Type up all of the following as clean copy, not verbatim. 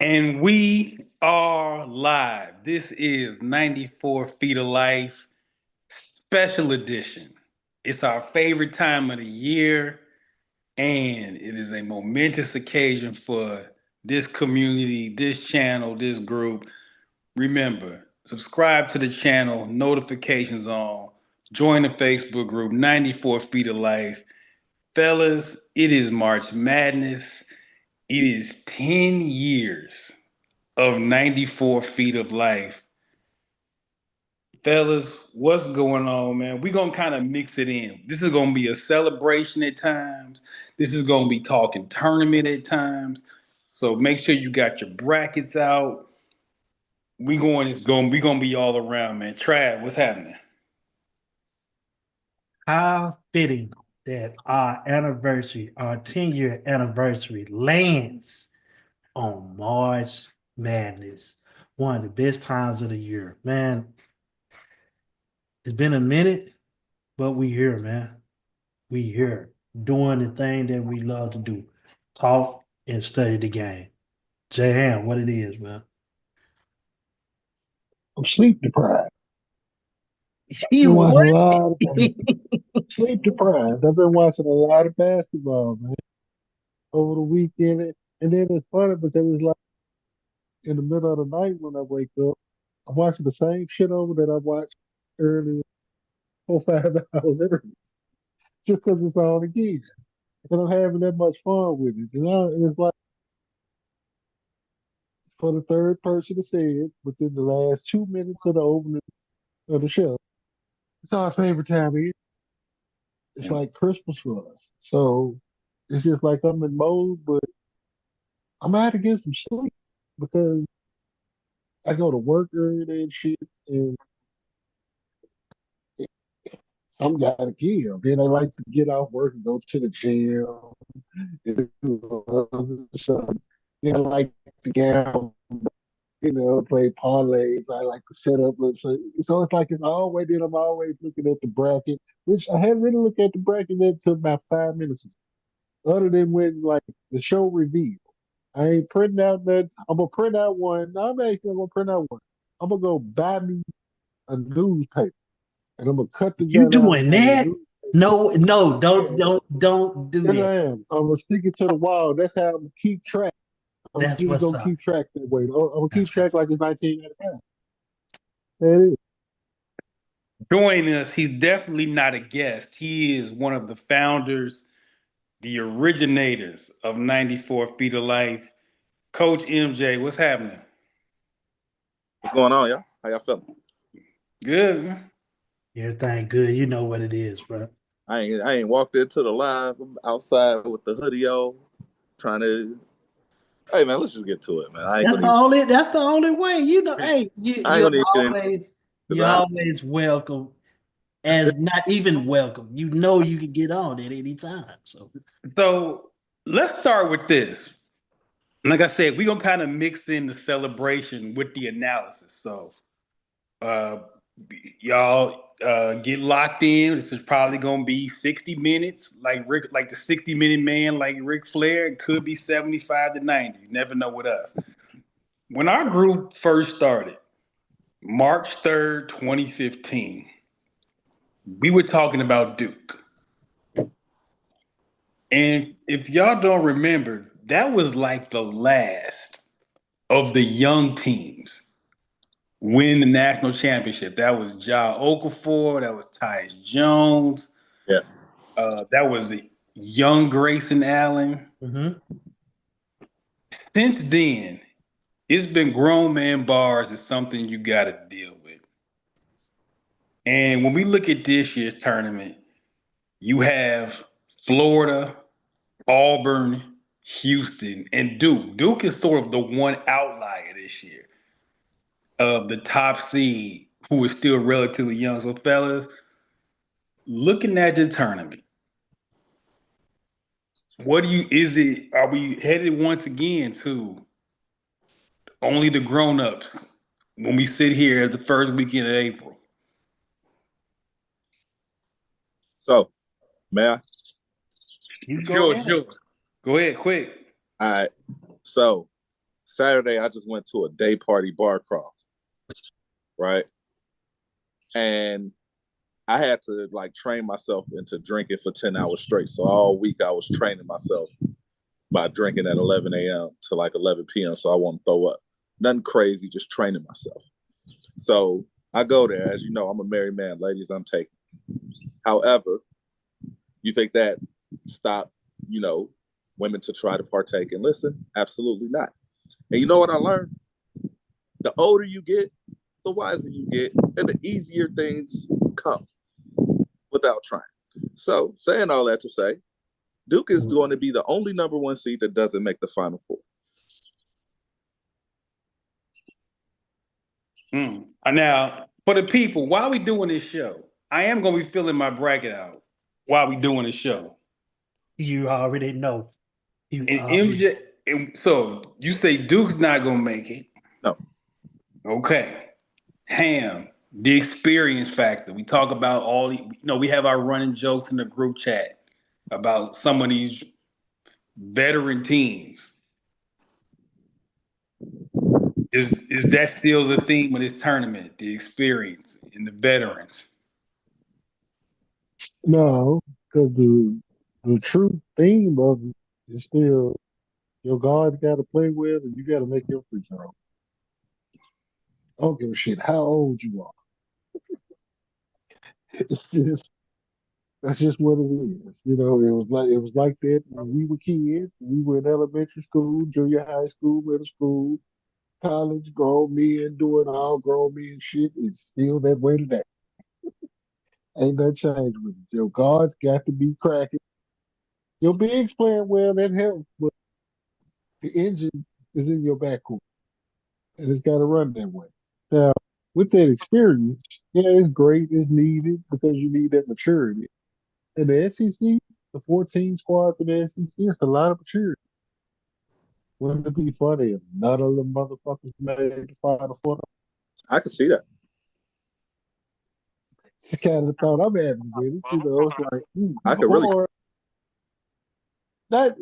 And we are live. This is 94 Feet of Life Special Edition. It's our favorite time of the year, and it is a momentous occasion for this community, this channel, this group. Remember, subscribe to the channel, notifications on, join the Facebook group, 94 Feet of Life. Fellas, it is March Madness. It is 10 years of 94 feet of life. Fellas, what's going on, man? We're going to kind of mix it in. This is going to be a celebration at times. This is going to be talking tournament at times. So make sure you got your brackets out. We going to be all around, man. Trav, what's happening? How fitting that our anniversary, our 10-year anniversary, lands on March Madness, one of the best times of the year. Man, it's been a minute, but we here, man. We here doing the thing that we love to do. Talk and study the game. Jay Ham, what it is, man. I'm sleep deprived. You Been watching a what? lot of sleep deprived. I've been watching a lot of basketball, man, over the weekend. And then it's funny because it's like in the middle of the night when I wake up, I'm watching the same shit over that I watched earlier 4, 5 hours every day, just because it's on again. And I'm having that much fun with it. You know, and it's like for the third person to say it within the last 2 minutes of the opening of the show. It's our favorite time of year. It's like Christmas for us. So it's just like I'm in mode, but I'm gonna have to get some sleep because I go to work every day and shit, and some gotta kill. Then I like to get off work and go to the gym and do other stuff. Then I like to gamble, play parlays. I like to set up. So it's like it's always, then I'm always looking at the bracket, which I hadn't really looked at the bracket until about 5 minutes ago, other than when like the show revealed. I ain't printing out that. I'm gonna print out one. No, I'm actually gonna print out one. I'm gonna go buy me a newspaper, and I'm gonna cut the You gun out doing on the that? newspaper. No, no, don't, Yeah, don't do yes, that. I am. I'm gonna stick it to the wall. That's how I'm gonna keep track. I'm That's just what's gonna up. keep track that way. I'm gonna keep That's track what's up. like it's 1995. There it is. Joining us, he's definitely not a guest. He is one of the founders, the originators of 94 Feet of Life. Coach MJ, what's happening? What's going on, y'all? How y'all feeling? Good, man. Everything good. You know what it is, bro. I ain't walked into the live. I'm outside with the hoodie on, trying to. Hey man, let's just get to it, man. That's the only way. You know, hey, you I ain't you're gonna even get in always because you're always welcome. As not even welcome. You know you can get on at any time. So So let's start with this. Like I said, we're gonna kind of mix in the celebration with the analysis. So uh y'all get locked in. This is probably gonna be 60 minutes, like the 60-minute man, like Ric Flair. It could be 75 to 90. You never know with us. When our group first started, March 3rd, 2015, we were talking about Duke. And if y'all don't remember, that was like the last of the young teams win the national championship. That was Ja Okafor, that was Tyus Jones, yeah. that was the young Grayson Allen. mhm. Since then, it's been grown man bars is something you got to deal with. And when we look at this year's tournament, you have Florida, Auburn, Houston, and Duke. Duke is sort of the one outlier this year of the top seed who is still relatively young. So, fellas, looking at the tournament, what do you is it? Are we headed once again to only the grown-ups when we sit here at the first weekend of April? So, man, You go Sure, ahead. sure. Go ahead, quick. all right. So, Saturday, I just went to a day party bar crawl, right? And I had to like train myself into drinking for 10 hours straight. So all week I was training myself by drinking at 11 a.m. to like 11 p.m. So I won't throw up. Nothing crazy, just training myself. So I go there. As you know, I'm a married man. Ladies, I'm taking. However, you think that stop, women to try to partake and listen? Absolutely not. And you know what I learned? The older you get, the wiser you get, and the easier things come without trying. So, saying all that to say, Duke is going to be the only number one seed that doesn't make the Final Four. Now, for the people, while we doing this show, I am going to be filling my bracket out while we doing the show. You already know. And MJ, so you say Duke's not going to make it. No. Okay. Ham, the experience factor. We talk about all the, we have our running jokes in the group chat about some of these veteran teams. Is that still the theme of this tournament? The experience and the veterans? No, because the true theme of it is still your guards got to play with, and you got to make your free throw. I don't give a shit how old you are. It's just that's just what it is. It was like that when we were kids. We were in elementary school, junior high school, middle school, college, grown men doing all grown men shit. It's still that way today. Ain't nothing changed with it. Your guards got to be cracking. Your bigs playing well, that helps, but the engine is in your backcourt, and it's got to run that way. Now, with that experience, yeah, it's great, it's needed because you need that maturity. In the SEC, the 14 squad for the SEC, it's a lot of maturity. Wouldn't it be funny if none of them motherfuckers made the Final Four? I can see that. It's kind of the thought I'm having with it. It's like, I could really that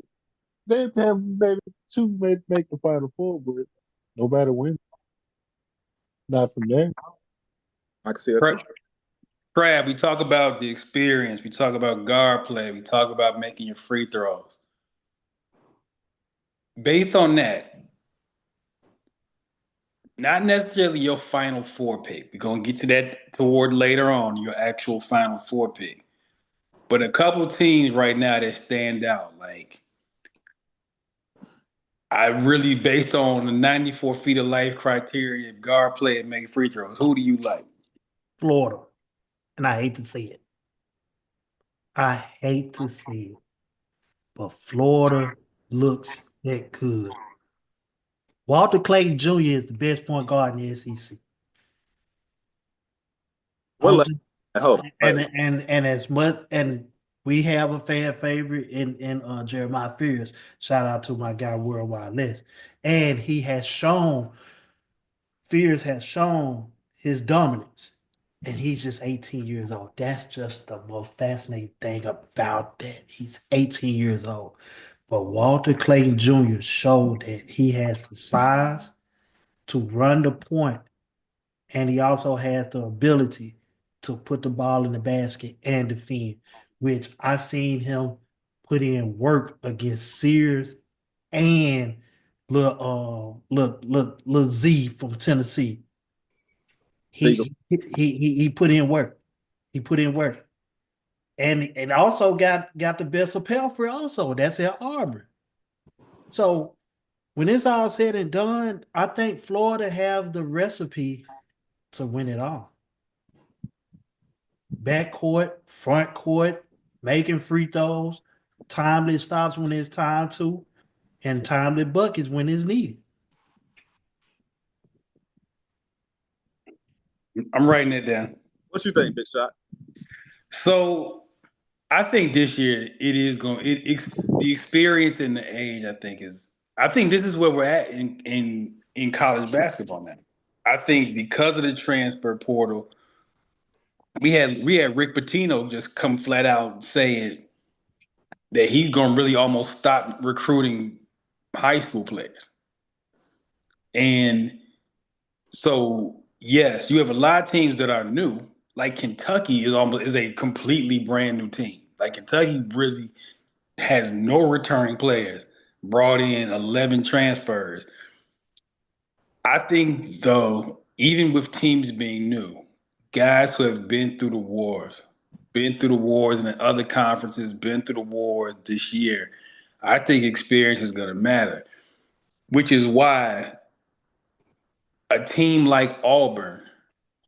they have maybe two make the Final Four, but nobody wins. Not from there. I can see that too. Crab, we talk about the experience. We talk about guard play. We talk about making your free throws. Based on that, not necessarily your Final Four pick. We're going to get to that toward later on, your actual Final Four pick. But a couple teams right now that stand out. Like, I really, based on the 94 feet of life criteria, guard play and make free throws, who do you like? Florida. And I hate to see it. I hate to see it. But Florida looks that good. Walter Clayton Jr. is the best point guard in the SEC. And as much, and we have a fan favorite in Jeremiah Fears. Shout out to my guy Worldwide List. And he has shown, Fears has shown his dominance. And he's just 18 years old. That's just the most fascinating thing about that. He's 18 years old. But Walter Clayton Jr. showed that he has the size to run the point, and he also has the ability to put the ball in the basket and defend, which I seen him put in work against Sears and Lil Z from Tennessee. He put in work. He put in work. And also got the best of Pelfrey also. That's at Auburn. So when it's all said and done, I think Florida have the recipe to win it all. Backcourt, front court, making free throws, timely stops when it's time to, and timely buckets when it's needed. I'm writing it down. What you think, Big Shot? So I think this year it is going. The experience and the age. I think this is where we're at in college basketball now. I think because of the transfer portal, we had Rick Pitino just come flat out saying that he's going to really almost stop recruiting high school players. And so, yes, you have a lot of teams that are new. Like Kentucky is a completely brand new team. Like Kentucky really has no returning players, brought in 11 transfers. I think, though, even with teams being new, guys who have been through the wars in the other conferences, been through the wars this year, I think experience is going to matter, which is why a team like Auburn,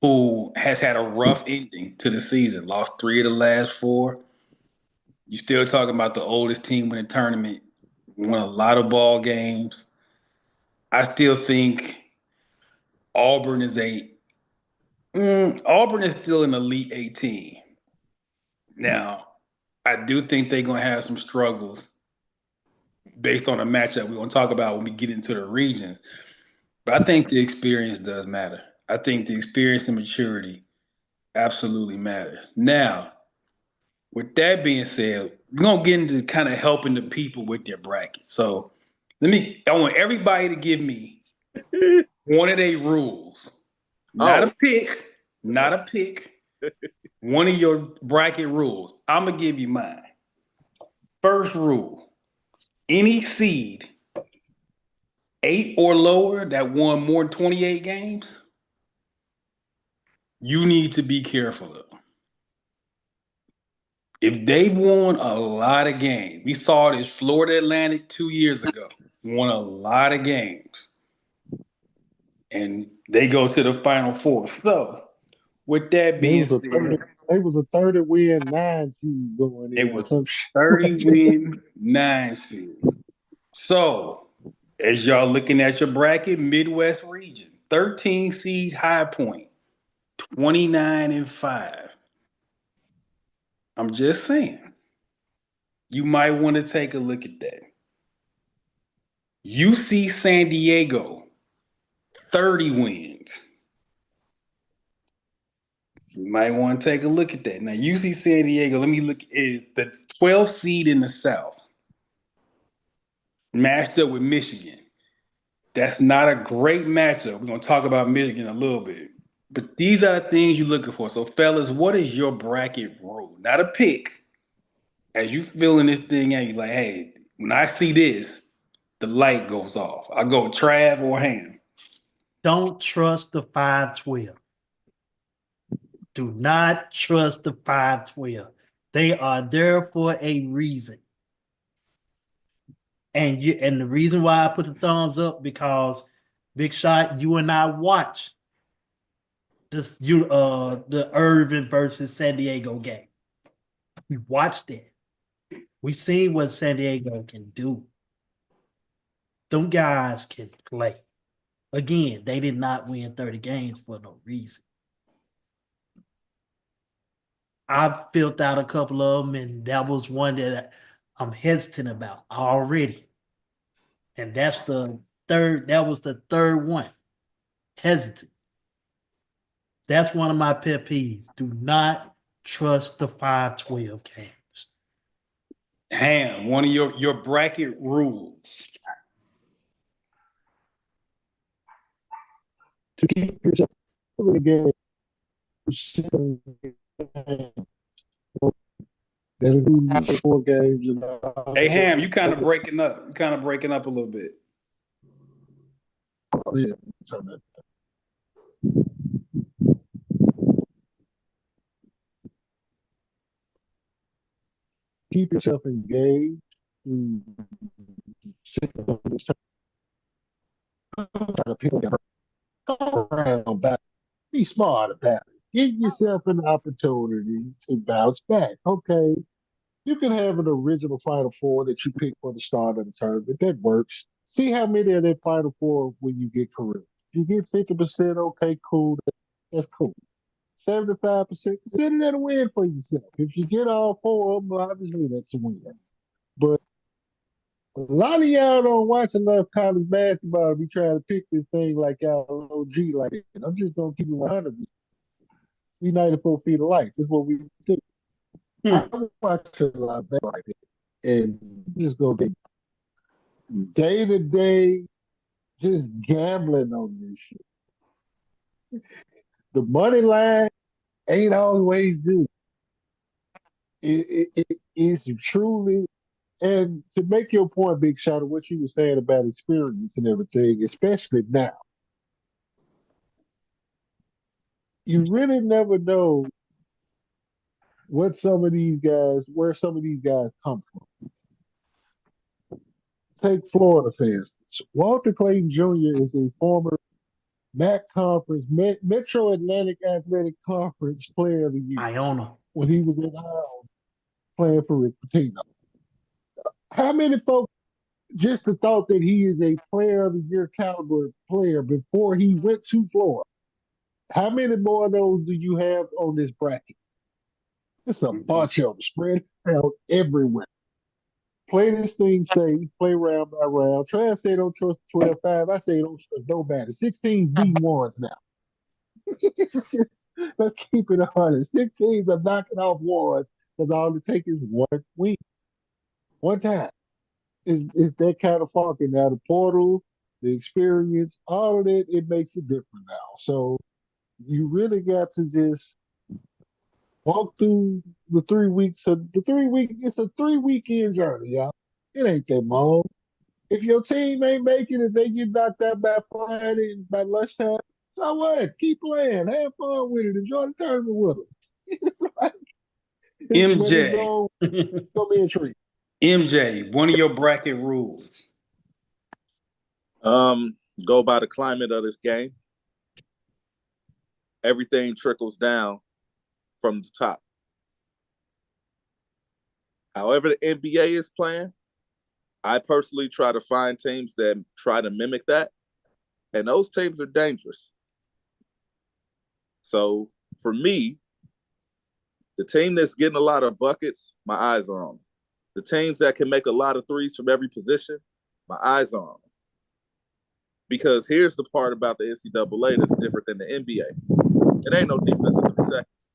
who has had a rough ending to the season, lost 3 of the last 4, you still talking about the oldest team in the tournament, won a lot of ball games. I still think Auburn is Auburn is still an Elite 18. Now, I do think they're going to have some struggles based on a matchup we're going to talk about when we get into the region. But I think the experience does matter. I think the experience and maturity absolutely matters. Now, with that being said, we're going to get into kind of helping the people with their bracket. So I want everybody to give me one of their rules. Not a pick, not a pick. One of your bracket rules. I'm going to give you mine. First rule, any seed 8 or lower that won more than 28 games, you need to be careful of. If they won a lot of games, we saw this Florida Atlantic 2 years ago, won a lot of games, and they go to the Final Four. So, with that being said, they was a 30 win 9 seed going in. It was 30 win 9 seed. So, as y'all looking at your bracket, Midwest region, 13 seed High Point, 29-5. I'm just saying, you might want to take a look at that. UC San Diego, 30 wins. You might want to take a look at that. Now, UC San Diego, let me look, is the 12th seed in the South, matched up with Michigan. That's not a great matchup. We're going to talk about Michigan a little bit. But these are the things you're looking for. So, fellas, what is your bracket rule? Not a pick. As you feeling this thing out, you're like, hey, when I see this, the light goes off. I go Trav or Ham. Don't trust the 512. Do not trust the 512. They are there for a reason. And the reason why I put the thumbs up, because Big Shot, you and I watch the Irvin versus San Diego game. We watched it. We seen what San Diego can do. Them guys can play. Again, they did not win 30 games for no reason. I've filled out a couple of them, and that was one that I'm hesitant about already. And that was the third one. Hesitant. That's one of my pet peeves. Do not trust the 512 games. Ham, one of your bracket rules. To keep yourself in the game. That'll do 4 games. Hey, Ham, you kind of breaking up. You kind of breaking up a little bit. Oh, yeah. Keep yourself engaged. Try to pick up around back. Be smart about it. Give yourself an opportunity to bounce back. Okay. You can have an original Final Four that you pick for the start of the tournament. That works. See how many of that Final Four when you get correct. If you get 50%, okay, cool. That's cool. 75%, consider that a win for yourself. If you get all 4 of them, obviously that's a win. But a lot of y'all don't watch enough college basketball to be trying to pick this thing like y'all OG like it. I'm just gonna keep it 100. We 94 feet of life. That's what we do. I watch a lot of that like that. And just go day to day just gambling on this shit. The money line ain't always good. It is truly, and to make your point, Big Shot, of what you were saying about experience and everything, especially now, you really never know what some of these guys, where some of these guys come from. Take Florida, for instance. Walter Clayton Jr. is a former MAC Conference, Metro Atlantic Athletic Conference Player of the Year Iona. when he was in Iowa playing for Rick Pitino. How many folks just the thought that he is a Player of the Year caliber player before he went to Florida? How many more of those do you have on this bracket? It's a bunch of them spread out everywhere. Play this thing safe, play round by round. Try and say don't trust 12-5. I say don't trust nobody. 16 V1s now. Let's keep it honest. 6 teams are knocking off ones because all it takes is one week, one time. It's that kind of funky. Now, the portal, the experience, all of it, it makes it different now. So you really got to just walk through the 3 weeks of the 3 week. It's a 3 weekend journey, y'all. It ain't that long. If your team ain't making it, they get knocked out by Friday by lunchtime. So what? Keep playing. Have fun with it. Enjoy the tournament with us. When it's MJ, on, it's gonna be a treat. MJ, one of your bracket rules. Go by the climate of this game. Everything trickles down from the top. However the NBA is playing, I personally try to find teams that try to mimic that, and those teams are dangerous. So for me, the team that's getting a lot of buckets, my eyes are on them. The teams that can make a lot of threes from every position, my eyes are on them. Because here's the part about the NCAA that's different than the NBA. It ain't no defense in 3 seconds.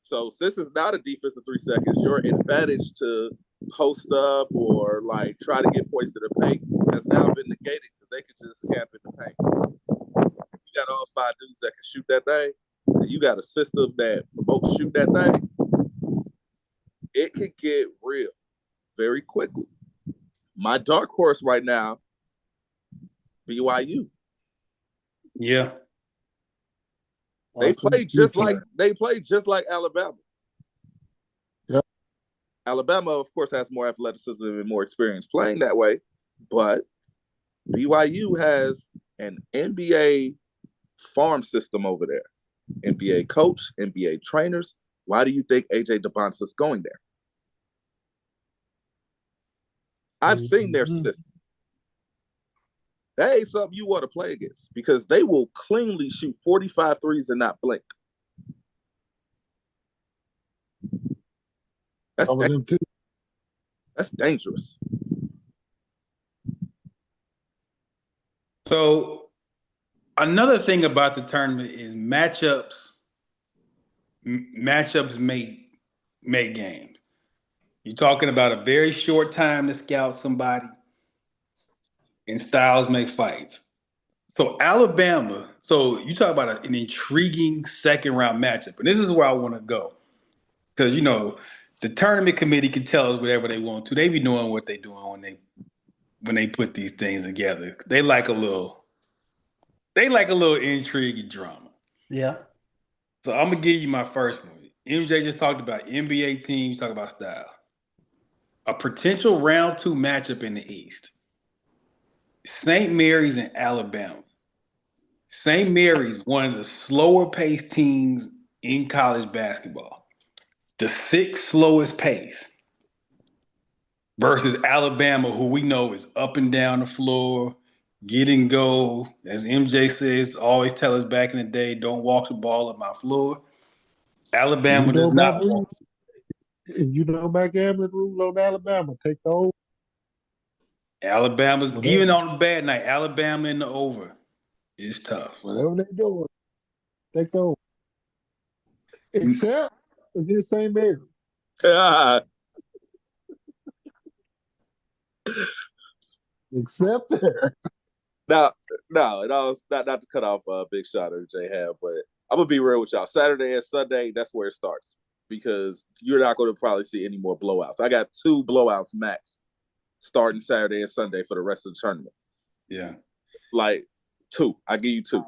So since it's not a defense in 3 seconds, your advantage to post up or like try to get points to the paint has now been negated because they can just camp in the paint. If you got all 5 dudes that can shoot that thing, and you got a system that promotes shoot that thing, it can get real very quickly. My dark horse right now, BYU. Yeah. They play just like Alabama. Yep. Alabama, of course, has more athleticism and more experience playing that way, but BYU has an NBA farm system over there. NBA coach, NBA trainers. Why do you think AJ DeBonce is going there? I've seen their system. That ain't something you want to play against because they will cleanly shoot 45 threes and not blink. That's dangerous. So another thing about the tournament is matchups. Matchups make games. You're talking about a very short time to scout somebody, and styles make fights. So Alabama, so you talk about an intriguing second round matchup, and this is where I want to go. Because the tournament committee can tell us whatever they want to. They be knowing what they're doing when they put these things together. They like a little intrigue and drama. Yeah. So I'm gonna give you my first one. MJ just talked about NBA teams, talk about style. A potential round 2 matchup in the East. St. Mary's and Alabama. St. Mary's, one of the slower paced teams in college basketball. The 6th slowest pace versus Alabama, who we know is up and down the floor, get and go. As MJ says, always tell us back in the day, don't walk the ball up my floor. Alabama does not walk. You know my gambling rule on Alabama. Take the over. Alabama's, even on a bad night, Alabama in the over is tough. Whatever they're doing, take the over. Except against St. Mary's. Except there. Now, no, it was not to cut off Big Shot or J Have, but I'm gonna be real with y'all. Saturday and Sunday, that's where it starts because you're not going to probably see any more blowouts. I got 2 blowouts max starting Saturday and Sunday for the rest of the tournament. Yeah. Like 2, I give you 2.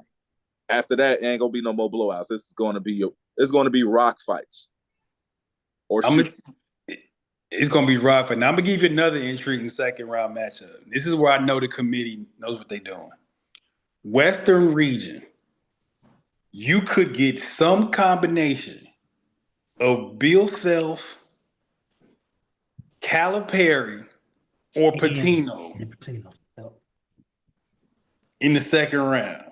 After that, ain't gonna be no more blowouts. It's going to be rock fights. Or it's going to be rough. And I'm going to give you another intriguing second round matchup. This is where I know the committee knows what they're doing. Western region, you could get some combination of Bill Self, Calipari, or Patino Patino. Yep. in the second round.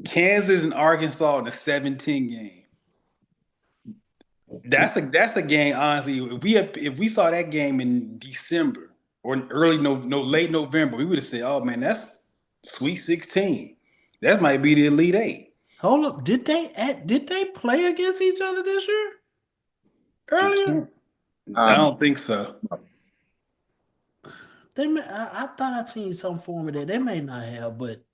Kansas and Arkansas in the 17 game. That's a game. Honestly, if we saw that game in December or late November, we would have said, "Oh man, that's Sweet 16. That might be the Elite 8." Hold up, did they play against each other this year? Earlier, I don't think so. I thought I seen some form of that. They may not have, but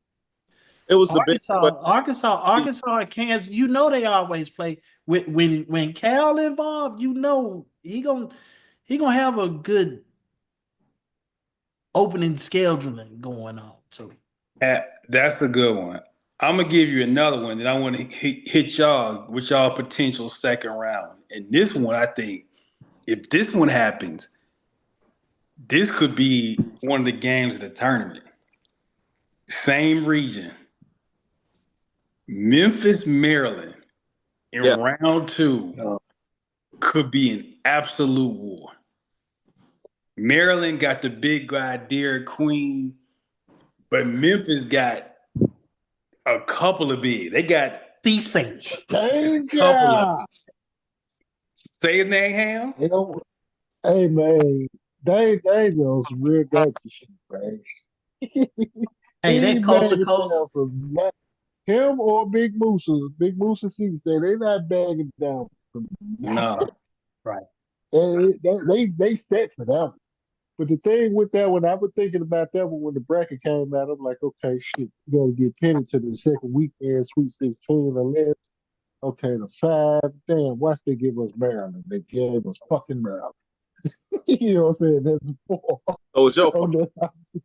it was Arkansas, and Kansas. You know they always play when Cal involved. You know he gonna have a good opening scheduling going on. So That's a good one. I'm gonna give you another one that I want to hit y'all with y'all potential second round. And this one, I think, if this one happens, this could be one of the games of the tournament. Same region. Memphis, Maryland in round 2 could be an absolute war. Maryland got the big guy, Derek Queen, but Memphis got a couple of big. They got Sage. Danger. Say his name, Ham. You know, hey man, they know some real gangster shit, man. Hey, that coast to coast. Him or Big Musa sees that they not bagging down from No. Right. They set for that one. But the thing with that one, I was thinking about that one when the bracket came out. I'm like, okay, shit, you gotta get Penny to the second weekend, Sweet 16 unless okay, the 5. Damn, watch they give us Maryland. They gave us fucking Maryland. You know what I'm saying? That's 4. Oh, it's your fault.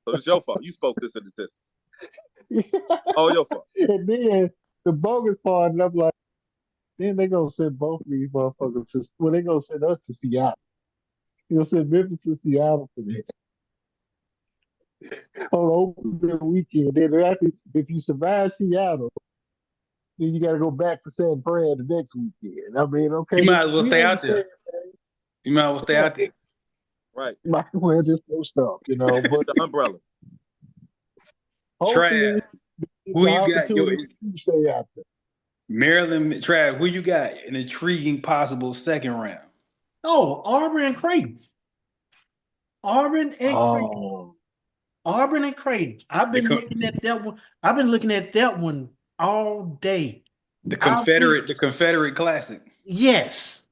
It's your fault. You spoke this in the test. Oh, your fault. And then the bogus part, and I'm like, then they gonna send both of these motherfuckers to, well, they gonna send us to Seattle. You'll send Memphis to Seattle for that. On opening weekend. Then if you survive Seattle, then you gotta go back to San Fran the next weekend. I mean, okay. You might as well stay out there. You might as well stay out there. Right. Might as well just go stuff, you know. But the umbrella. Trav, who you got? You stay out there. Maryland, Trav, who you got? An intriguing possible second round. Oh, Auburn and Creighton. Auburn and Creighton. I've been looking at that one. I've been looking at that one all day. The Confederate Classic. Yes.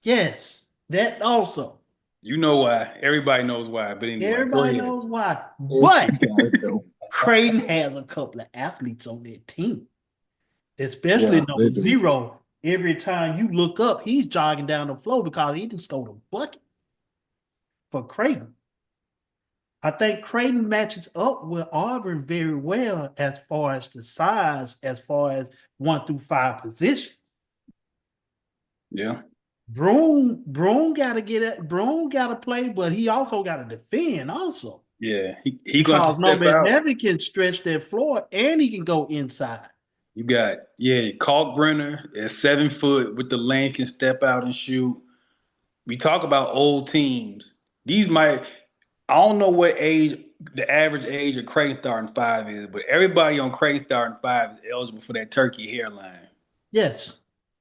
That also. You know why. Everybody knows why. But anyway, everybody knows why. But Creighton has a couple of athletes on their team. Especially number 0. Every time you look up, he's jogging down the floor because he just stole a bucket for Creighton. I think Creighton matches up with Auburn very well as far as the size, as far as 1 through 5 positions. Yeah. Broome got to play, but he also got to defend also. Yeah. He because no man can stretch that floor and he can go inside. You got, Kalkbrenner at 7 foot with the length, can step out and shoot. We talk about old teams. I don't know what age, the average age of Creighton starting 5 is, but everybody on Creighton starting 5 is eligible for that turkey hairline. Yes.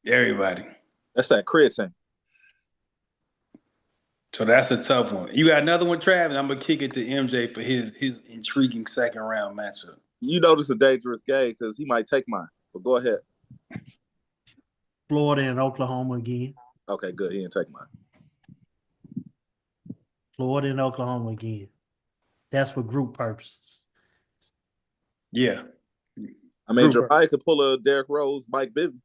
Everybody. That's that creatine. So that's a tough one. You got another one, Trav, and I'm going to kick it to MJ for his intriguing second round matchup. You know this is a dangerous game because he might take mine. But go ahead. Florida and Oklahoma again. Okay, good. He didn't take mine. Florida and Oklahoma again. That's for group purposes. Yeah. I mean, Group. Jeremiah could pull a Derrick Rose, Mike Bibby.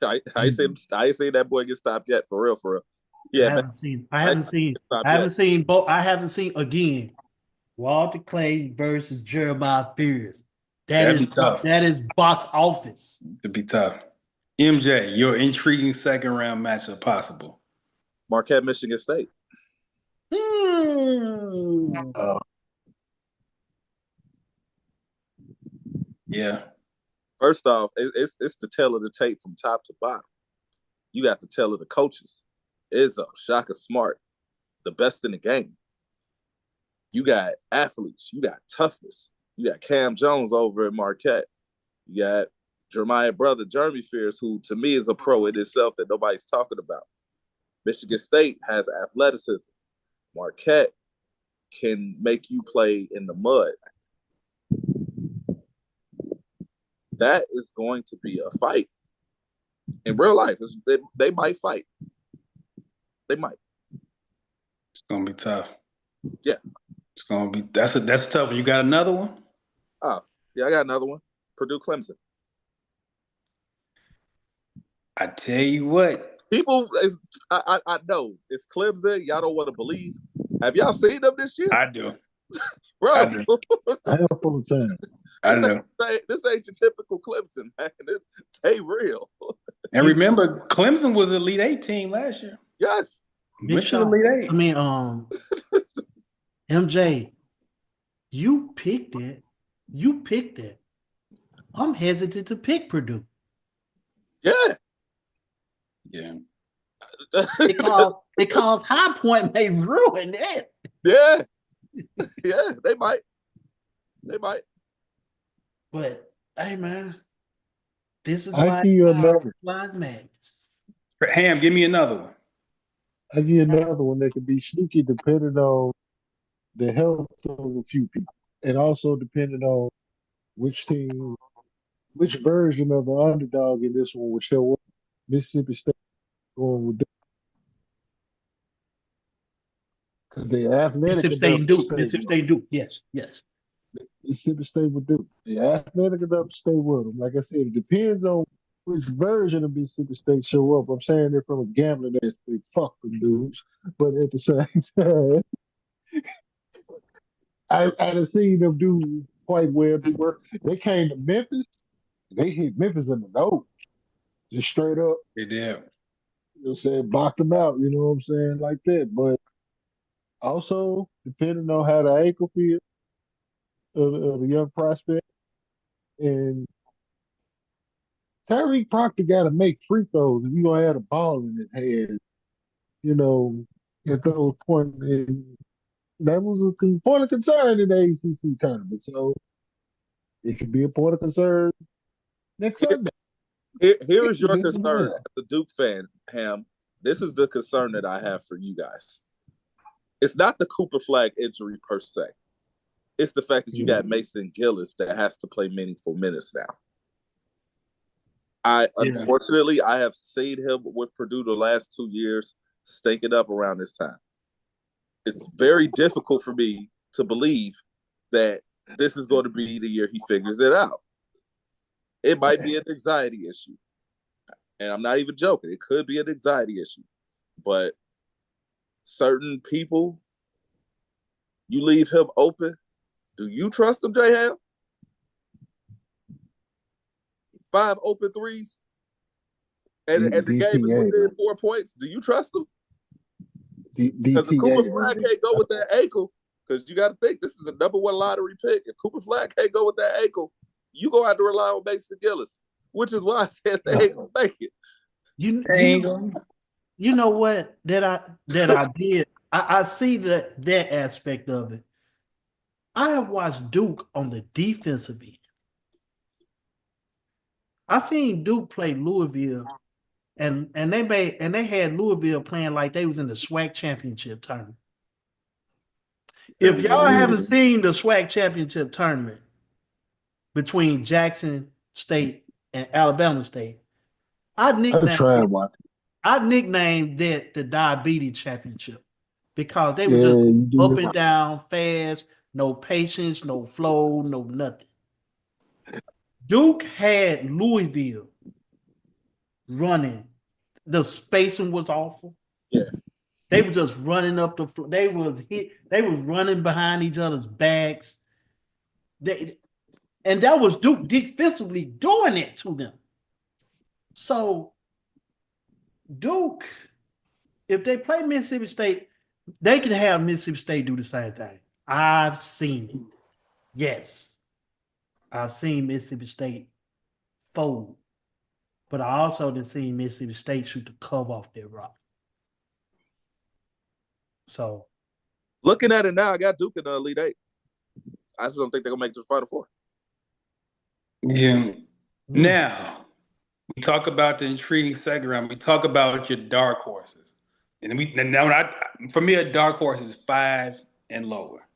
I ain't seen that boy get stopped yet, for real, for real. Yeah, I haven't seen again Walter Clay versus Jeremiah Fears. That'd be tough. That is box office. It'd be tough. MJ, your intriguing second round matchup possible. Marquette, Michigan State. Yeah. First off, it's the tale of the tape from top to bottom. You got the tale of the coaches. Izzo, Shaka Smart, the best in the game. You got athletes. You got toughness. You got Cam Jones over at Marquette. You got Jeremiah brother, Jeremy Fears, who to me is a pro in itself that nobody's talking about. Michigan State has athleticism. Marquette can make you play in the mud. That is going to be a fight. In real life, they might fight. They might. It's gonna be tough. Yeah. It's gonna be that's tough one. You got another one? Oh, yeah, I got another one. Purdue Clemson. I tell you what. People I know it's Clemson. Y'all don't want to believe. Have y'all seen them this year? I do. Bro, I do. I have full time. I know. This ain't your typical Clemson, man. They real. And remember, Clemson was Elite 8 team last year. Yes. Mission Elite 8. I mean, MJ, you picked it. You picked it. I'm hesitant to pick Purdue. Yeah. Yeah. because High Point may ruin it. Yeah. Yeah, they might. They might. But hey, man, this is I give you another. Lies Madness. Ham, give me another one. I give you another one that could be sneaky depending on the health of a few people, and also depending on which team, which version of the underdog in this one will show up. Mississippi State going with because they athletic. Mississippi State Duke. Mississippi State Duke. Yes. Mississippi State would do. They athletic enough to stay with them. Like I said, it depends on which version of Mississippi State show up. I'm saying it from a gambling aspect. Fuck them dudes. But at the same time, I've seen them do quite well. They came to Memphis. They hit Memphis in the nose. Just straight up. They did. You know what I'm saying? Blocked them out. You know what I'm saying? Like that. But also, depending on how the ankle feels of the young prospect. And Tyreek Proctor got to make free throws if you're going to have a ball in his hand, you know, at those points. And that was a point of concern in the ACC tournament. So it could be a point of concern next Sunday. Here's your concern as a Duke fan, Ham. This is the concern that I have for you guys. It's not the Cooper Flag injury per se. It's the fact that you got Mason Gillis that has to play meaningful minutes now. Unfortunately, I have seen him with Purdue the last 2 years stinking up around this time. It's very difficult for me to believe that this is going to be the year he figures it out. It might be an anxiety issue. And I'm not even joking. It could be an anxiety issue. But certain people, you leave him open. Do you trust him, J-Ham? 5 open threes. And the game is within 4 points. Do you trust him? Because Cooper Flag can't go with that ankle. Because you got to think, this is a number 1 lottery pick. If Cooper Flag can't go with that ankle, you going to have to rely on Mason Gillis. Which is why I said they ain't going to make it. You know what that I did? I see that aspect of it. I have watched Duke on the defensive end. I seen Duke play Louisville, and they had Louisville playing like they was in the SWAC championship tournament. If y'all haven't seen the SWAC championship tournament between Jackson State and Alabama State, I nicknamed try to watch it. I nicknamed that the diabetes championship because they were Yeah, just you up do. and down fast, no patience, no flow, no nothing. Duke had Louisville running. The spacing was awful. Yeah. They were just running up the floor. They was running behind each other's backs. And that was Duke defensively doing it to them. So Duke, if they play Mississippi State, they can have Mississippi State do the same thing. I've seen it. Yes. I've seen Mississippi State fold. But I also didn't see Mississippi State shoot the cover off their rock. So Looking at it now, I got Duke in the Elite Eight. I just don't think they're gonna make it to the Final Four. Yeah. Now, we talk about the intriguing second round. We talk about your dark horses. For me, a dark horse is 5 and lower.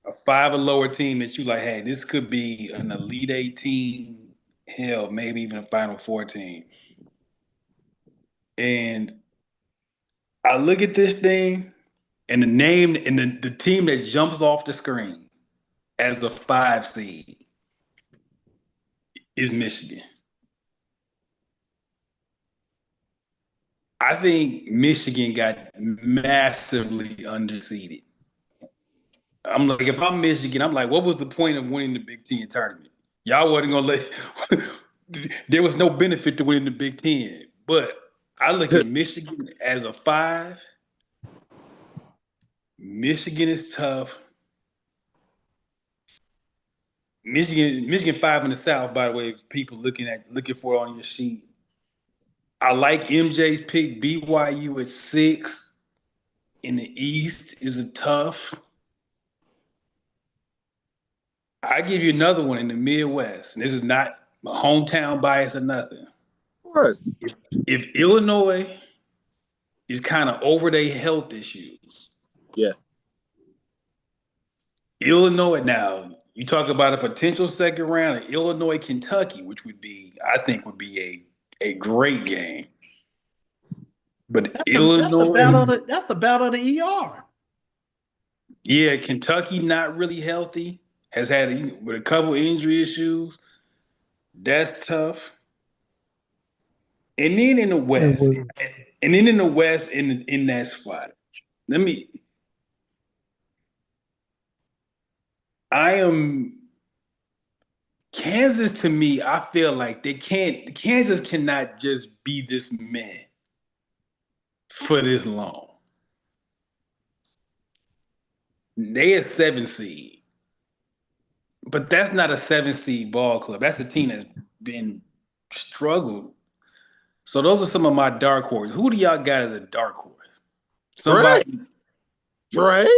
A 5 or lower team that you like, hey, this could be an Elite Eight team, hell, maybe even a Final Four team. And I look at this thing, and the name and the team that jumps off the screen as a 5 seed is Michigan. I think Michigan got massively underseeded. I'm like, if I'm Michigan, I'm like, what was the point of winning the Big Ten tournament? Y'all wasn't gonna let. There was no benefit to winning the Big Ten. But I look at Michigan as a 5. Michigan is tough. Michigan 5 in the South, by the way, if people looking for it on your sheet. I like MJ's pick. BYU at 6 in the East is a tough. I give you another one in the Midwest. And this is not hometown bias or nothing. Of course. If Illinois is kind of over their health issues. Yeah. Illinois now, you talk about a potential second round of Illinois, Kentucky, which I think would be a great game. But Illinois, that's the battle of the ER. Yeah, Kentucky not really healthy, has had with a couple injury issues. That's tough. And then in the West, in that spot, Kansas to me, I feel like Kansas cannot just be this man for this long. They a 7 seed. But that's not a 7 seed ball club. That's a team that's been struggled. So those are some of my dark horses. Who do y'all got as a dark horse? Somebody. Drake?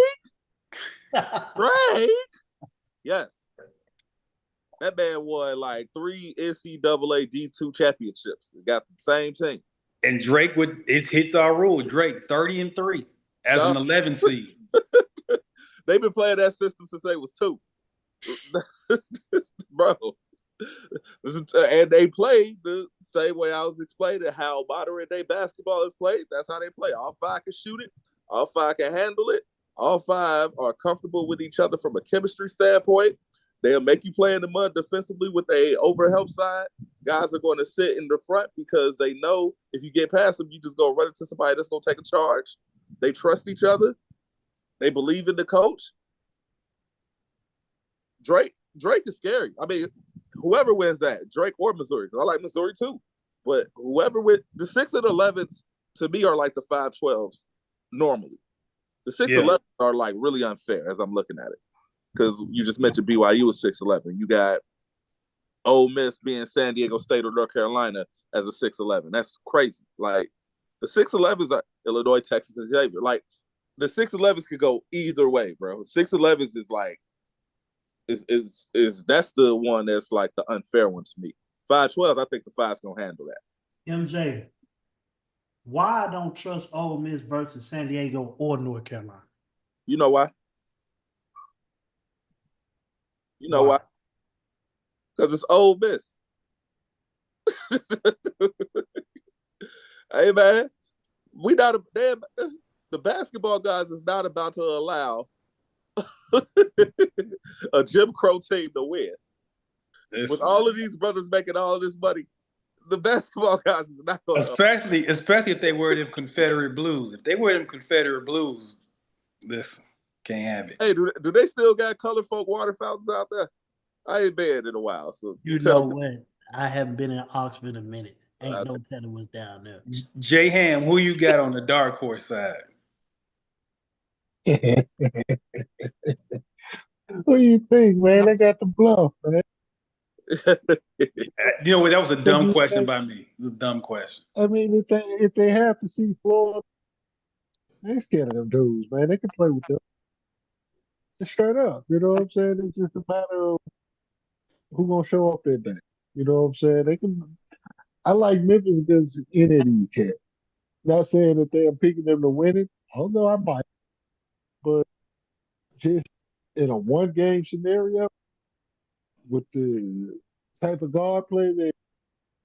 Yes. That man won like 3 NCAA D2 championships. They got the same team. And Drake it hits our rule. Drake 30-3 as an 11 seed. They've been playing that system since they was 2. Bro. And they play the same way I was explaining how modern day basketball is played. That's how they play. All 5 can shoot it. All 5 can handle it. All 5 are comfortable with each other from a chemistry standpoint. They'll make you play in the mud defensively with a overhelp side. Guys are going to sit in the front because they know if you get past them, you just go run into somebody that's going to take a charge. They trust each other. They believe in the coach. Drake is scary. I mean, whoever wins that, Drake or Missouri, I like Missouri too. But whoever wins, the 6 and 11s to me are like the 5-12s normally. The 6-11s are like really unfair as I'm looking at it. Because you just mentioned BYU was 6-11. You got Ole Miss being San Diego State or North Carolina as a 6-11. That's crazy. Like the 6-11s are Illinois, Texas, and Xavier. Like the 6-11s could go either way, bro. 6-11s is like is that's the one that's like the unfair one to me. 5-12s, I think the 5's gonna handle that. MJ, why I don't trust Ole Miss versus San Diego or North Carolina? You know why? You know why? Because it's Ole Miss. Hey man, we not the basketball guys is not about to allow a Jim Crow team to win. With all of these brothers making all this money, the basketball guys is not going to. Especially if they wear them Confederate blues. If they wear them Confederate blues, this can't have it. Hey, do they still got color folk water fountains out there? I ain't been in a while, so You know what? I haven't been in Oxford in a minute. Ain't no telling what's down there. J Ham, who you got on the dark horse side? What do you think, man? I got the bluff, man. You know what? That was a dumb question by me. It was a dumb question. I mean, if they have to see Florida, they ain't scared of them dudes, man. They can play with them. Just straight up. You know what I'm saying? It's just a matter of who gonna show up that day. You know what I'm saying? They can. I like Memphis against any of these cats. Not saying that they're picking them to win it. Although I might, but just in a one game scenario with the type of guard play that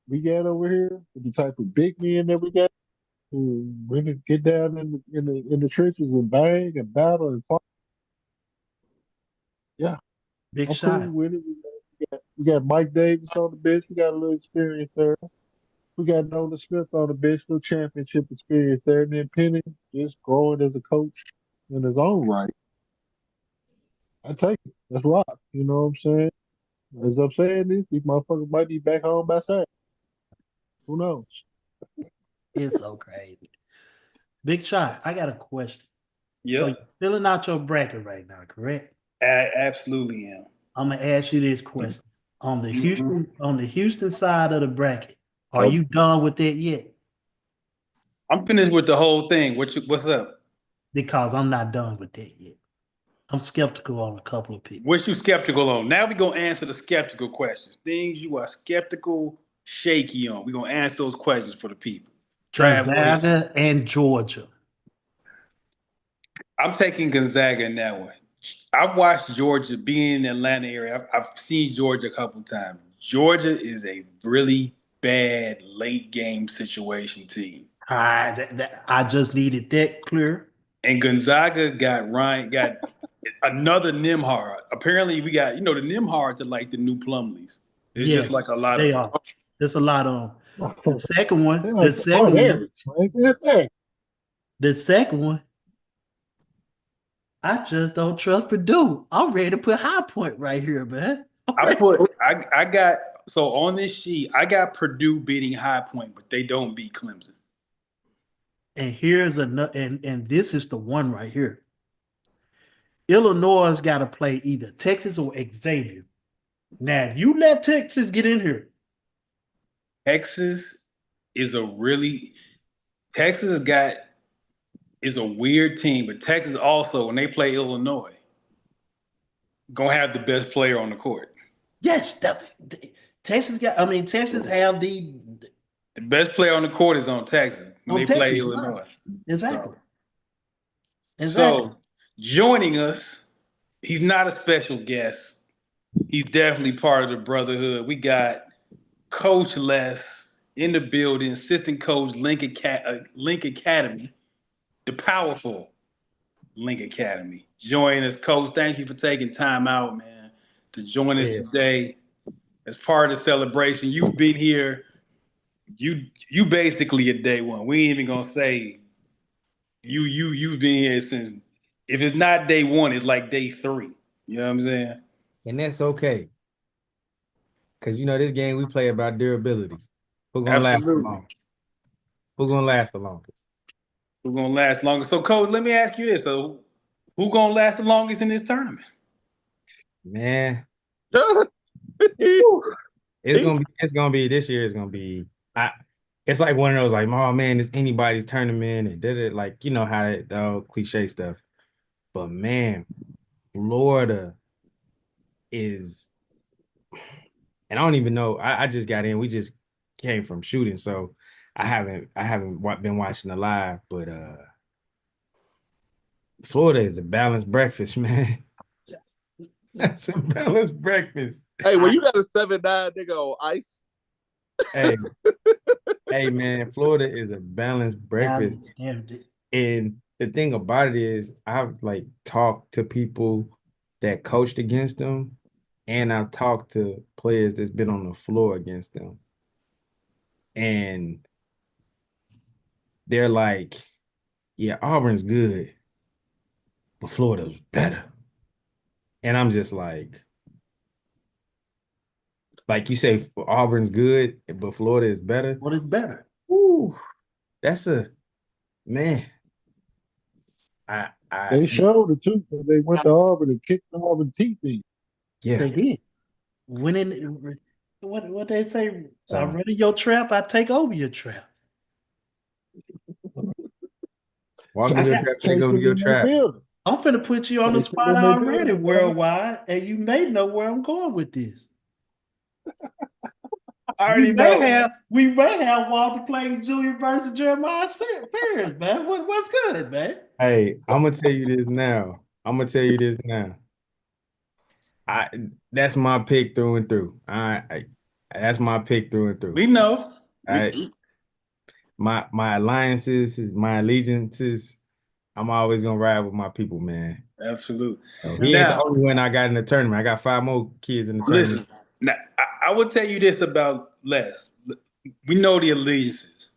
we got over here, with the type of big men that we got, who really get down in the trenches and bang and battle and fight. Yeah, Big I'm shot. cool with it. We got Mike Davis on the bench. We got a little experience there. We got Nolan Smith on the bench, little championship experience there. And then Penny just growing as a coach in his own right. I take it. That's rock. You know what I'm saying? As I'm saying this, these motherfuckers might be back home by Saturday. Who knows? It's so crazy. Big shot. I got a question. Yep. So you're filling out your bracket right now, correct? I absolutely am. I'm gonna ask you this question. On the Houston side of the bracket, are Nope. you done with that yet? I'm finished with the whole thing. What's up? Because I'm not done with that yet. I'm skeptical on a couple of people. What you skeptical on? Now we're gonna answer the skeptical questions. Things you are skeptical, shaky on. We're gonna answer those questions for the people. Gonzaga and Georgia. I'm taking Gonzaga in that one. I've watched Georgia being in the Atlanta area. I've seen Georgia a couple times. Georgia is a really bad late game situation team. I just needed that clear. And Gonzaga got another Nimhard. Apparently, we got, the Nimhards are like the new Plumleys. It's just like a lot they of are. There's a lot of them. The They're second one, like the second one, I just don't trust Purdue. I'm ready to put High Point right here, man. So on this sheet, I got Purdue beating High Point, but they don't beat Clemson. And here's another, and this is the one right here. Illinois has got to play either Texas or Xavier. Now, if you let Texas get in here, Texas is a weird team, but Texas also, when they play Illinois, gonna have the best player on the court. Yes, Texas have the best player on the court is on Texas when they play Illinois. Right. Exactly. So joining us, he's not a special guest. He's definitely part of the brotherhood. We got Coach Les in the building, assistant coach, Link Academy, the powerful Link Academy. Join us, Coach. Thank you for taking time out, man, to join us today as part of the celebration. You've been here. You basically at day one. We ain't even gonna say you've been here since. If it's not day one, it's like day 3. You know what I'm saying? And that's okay. Because, this game we play about durability. Who's going to last the longest? Who's going to last the longest? Who's going to last longer? So, Coach, let me ask you this. So, who's going to last the longest in this tournament? Man. It's gonna be this year is gonna be it's like one of those like, oh man, it's anybody's tournament and did it like how the old cliche stuff. But man, Florida is, and I don't even know. I just got in. We just came from shooting, so I haven't been watching the live. But Florida is a balanced breakfast, man. That's a balanced breakfast. Hey, when you got a 7'9" nigga on ice. Hey, Hey man, Florida is a balanced breakfast. Balance everything. And the thing about it is, I've like talked to people that coached against them, and I've talked to players that's been on the floor against them. And they're like, yeah, Auburn's good, but Florida's better. And I'm just like you say, Auburn's good, but Florida is better. What is better? Ooh, that's a man. They showed it too. 'Cause they went to Auburn and kicked Auburn teeth in. Yeah. They did. Winning. What they say? I So- run in your trap. I take over your trap. Walk into your trap, take over your trap. I'm finna put you on the They spot said they already did, bro. worldwide, and you may know where I'm going with this. I already know. We may have Walter Clayton Jr. versus Jeremiah Fears, man. What's good, man? Hey, I'm gonna tell you this now. That's my pick through and through. That's my pick through and through. We know. My alliances is my allegiances. I'm always gonna ride with my people, man. Absolutely. So he ain't the only one I got in the tournament. I got 5 more kids in the tournament. Listen, now I will tell you this about Les. We know the allegiances.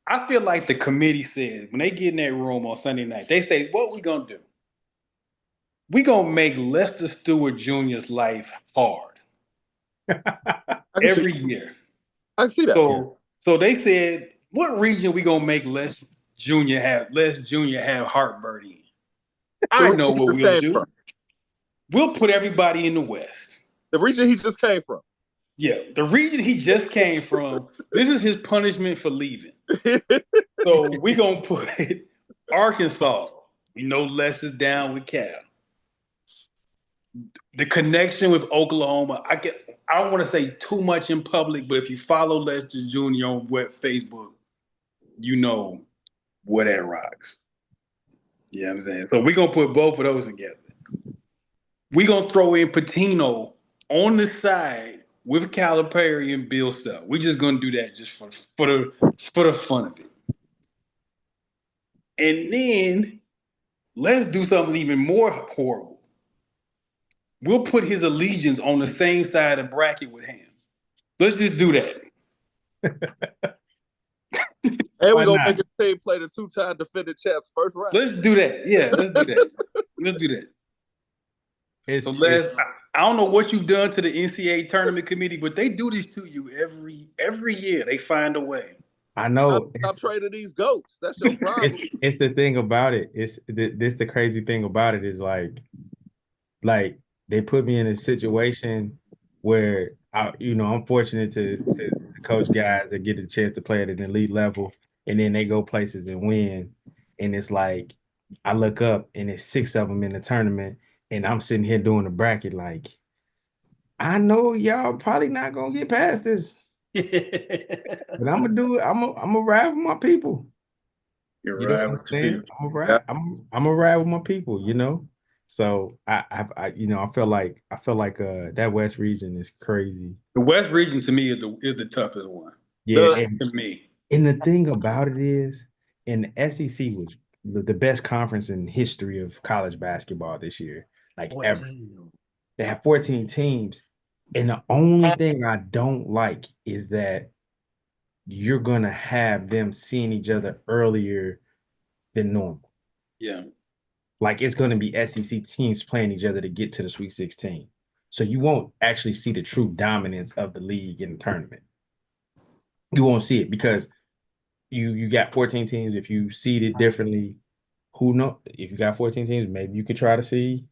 I feel like the committee says when they get in that room on Sunday night, they say, "What we gonna do? We gonna make Lester Stewart Jr.'s life hard every year." I see that. So they said, "What region we gonna make Les Jr. have heartburn in?" I know what we'll do. We'll put everybody in the West. The region he just came from. Yeah, the region he just came from. This is his punishment for leaving. So we gonna put Arkansas. We know Les is down with Cal. The connection with Oklahoma. I don't want to say too much in public, but if you follow Lester Jr. on Facebook, you know where that rocks. You know what I'm saying? So we're gonna put both of those together. We're gonna throw in Patino on the side with Calipari and Bill Self. We're just gonna do that just for the fun of it. And then let's do something even more horrible. We'll put his allegiance on the same side of the bracket with him. Let's just do that. And we're gonna make his team play the 2-time defending champs first round. Let's do that. Yeah, let's do that. Let's do that. So I don't know what you've done to the NCAA tournament committee, but they do this to you every year. They find a way. I know. Stop trading these goats. That's your problem. It's the thing about it. The crazy thing about it is like they put me in a situation where I'm fortunate to coach guys that get a chance to play at an elite level, and then they go places and win. And it's like I look up and it's 6 of them in the tournament, and I'm sitting here doing the bracket like, I know y'all probably not gonna get past this. But I'm gonna do it. I'm gonna ride with my people. You're right with your people. I'm gonna ride with my people. So I feel like that West region is crazy. The West region to me is the toughest one. Yeah, to me. And the thing about it is, and the SEC was the best conference in history of college basketball this year, like 14. Ever. They have 14 teams. And the only thing I don't like is that you're going to have them seeing each other earlier than normal. Yeah. Like it's going to be SEC teams playing each other to get to the Sweet 16. So you won't actually see the true dominance of the league in the tournament. You won't see it because you got 14 teams. If you seed it differently, who knows? If you got 14 teams, maybe you could try to see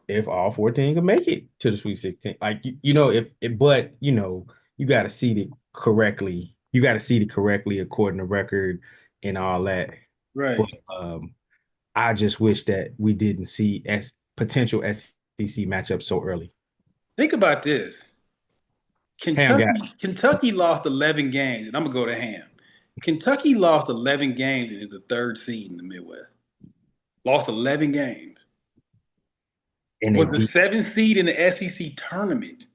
if all 14 can make it to the Sweet 16. Like, you got to seed it correctly. You got to seed it correctly according to record and all that. Right. But, I just wish that we didn't see potential SEC matchups so early. Think about this. Kentucky lost 11 games, and I'm going to go to Ham. Kentucky lost 11 games and is the 3rd seed in the Midwest. Lost 11 games. And was the 7th seed in the SEC tournament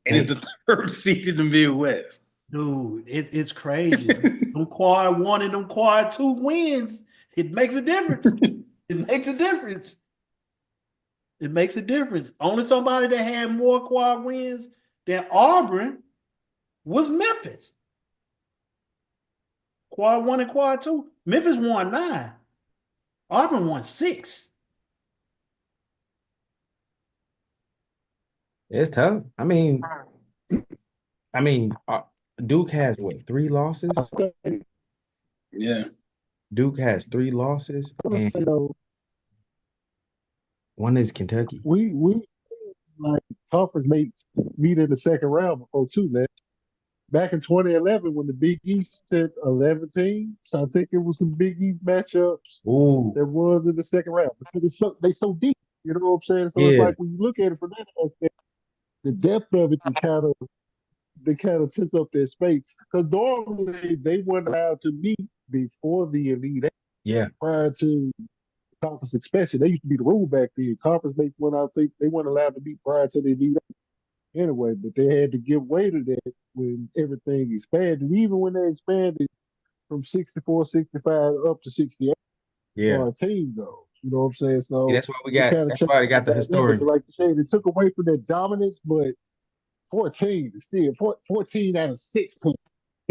and is the 3rd seed in the Midwest. Dude, it's crazy. Them quad one and them quad two wins. It makes a difference. It makes a difference. It makes a difference. Only somebody that had more quad wins than Auburn was Memphis. Quad one and quad two. Memphis won 9. Auburn won 6. It's tough. Duke has what, 3 losses? Yeah. Duke has 3 losses, and You know, one is Kentucky. we like conference mates meet in the second round before too, man. Back in 2011, when the Big East sent 11 teams, I think it was some Big East matchups Ooh, that was in the second round because they so deep. You know what I'm saying? So it's yeah, like when you look at it from that aspect, the depth of it, they kind of took up their space because normally they weren't allowed to meet before the Elite Eight yeah, prior to conference expansion. They used to be the rule back then. Conference mates went out, they weren't allowed to meet prior to the Elite Eight anyway, but they had to give way to that when everything expanded. Even when they expanded from 64, 65 up to 68 as yeah. far as team goes. You know what I'm saying? So That's why we it got. kind of That's changed why they got the the dynamic. historian. Like you said, it took away from that dominance, but 14 is still 14 out of 16.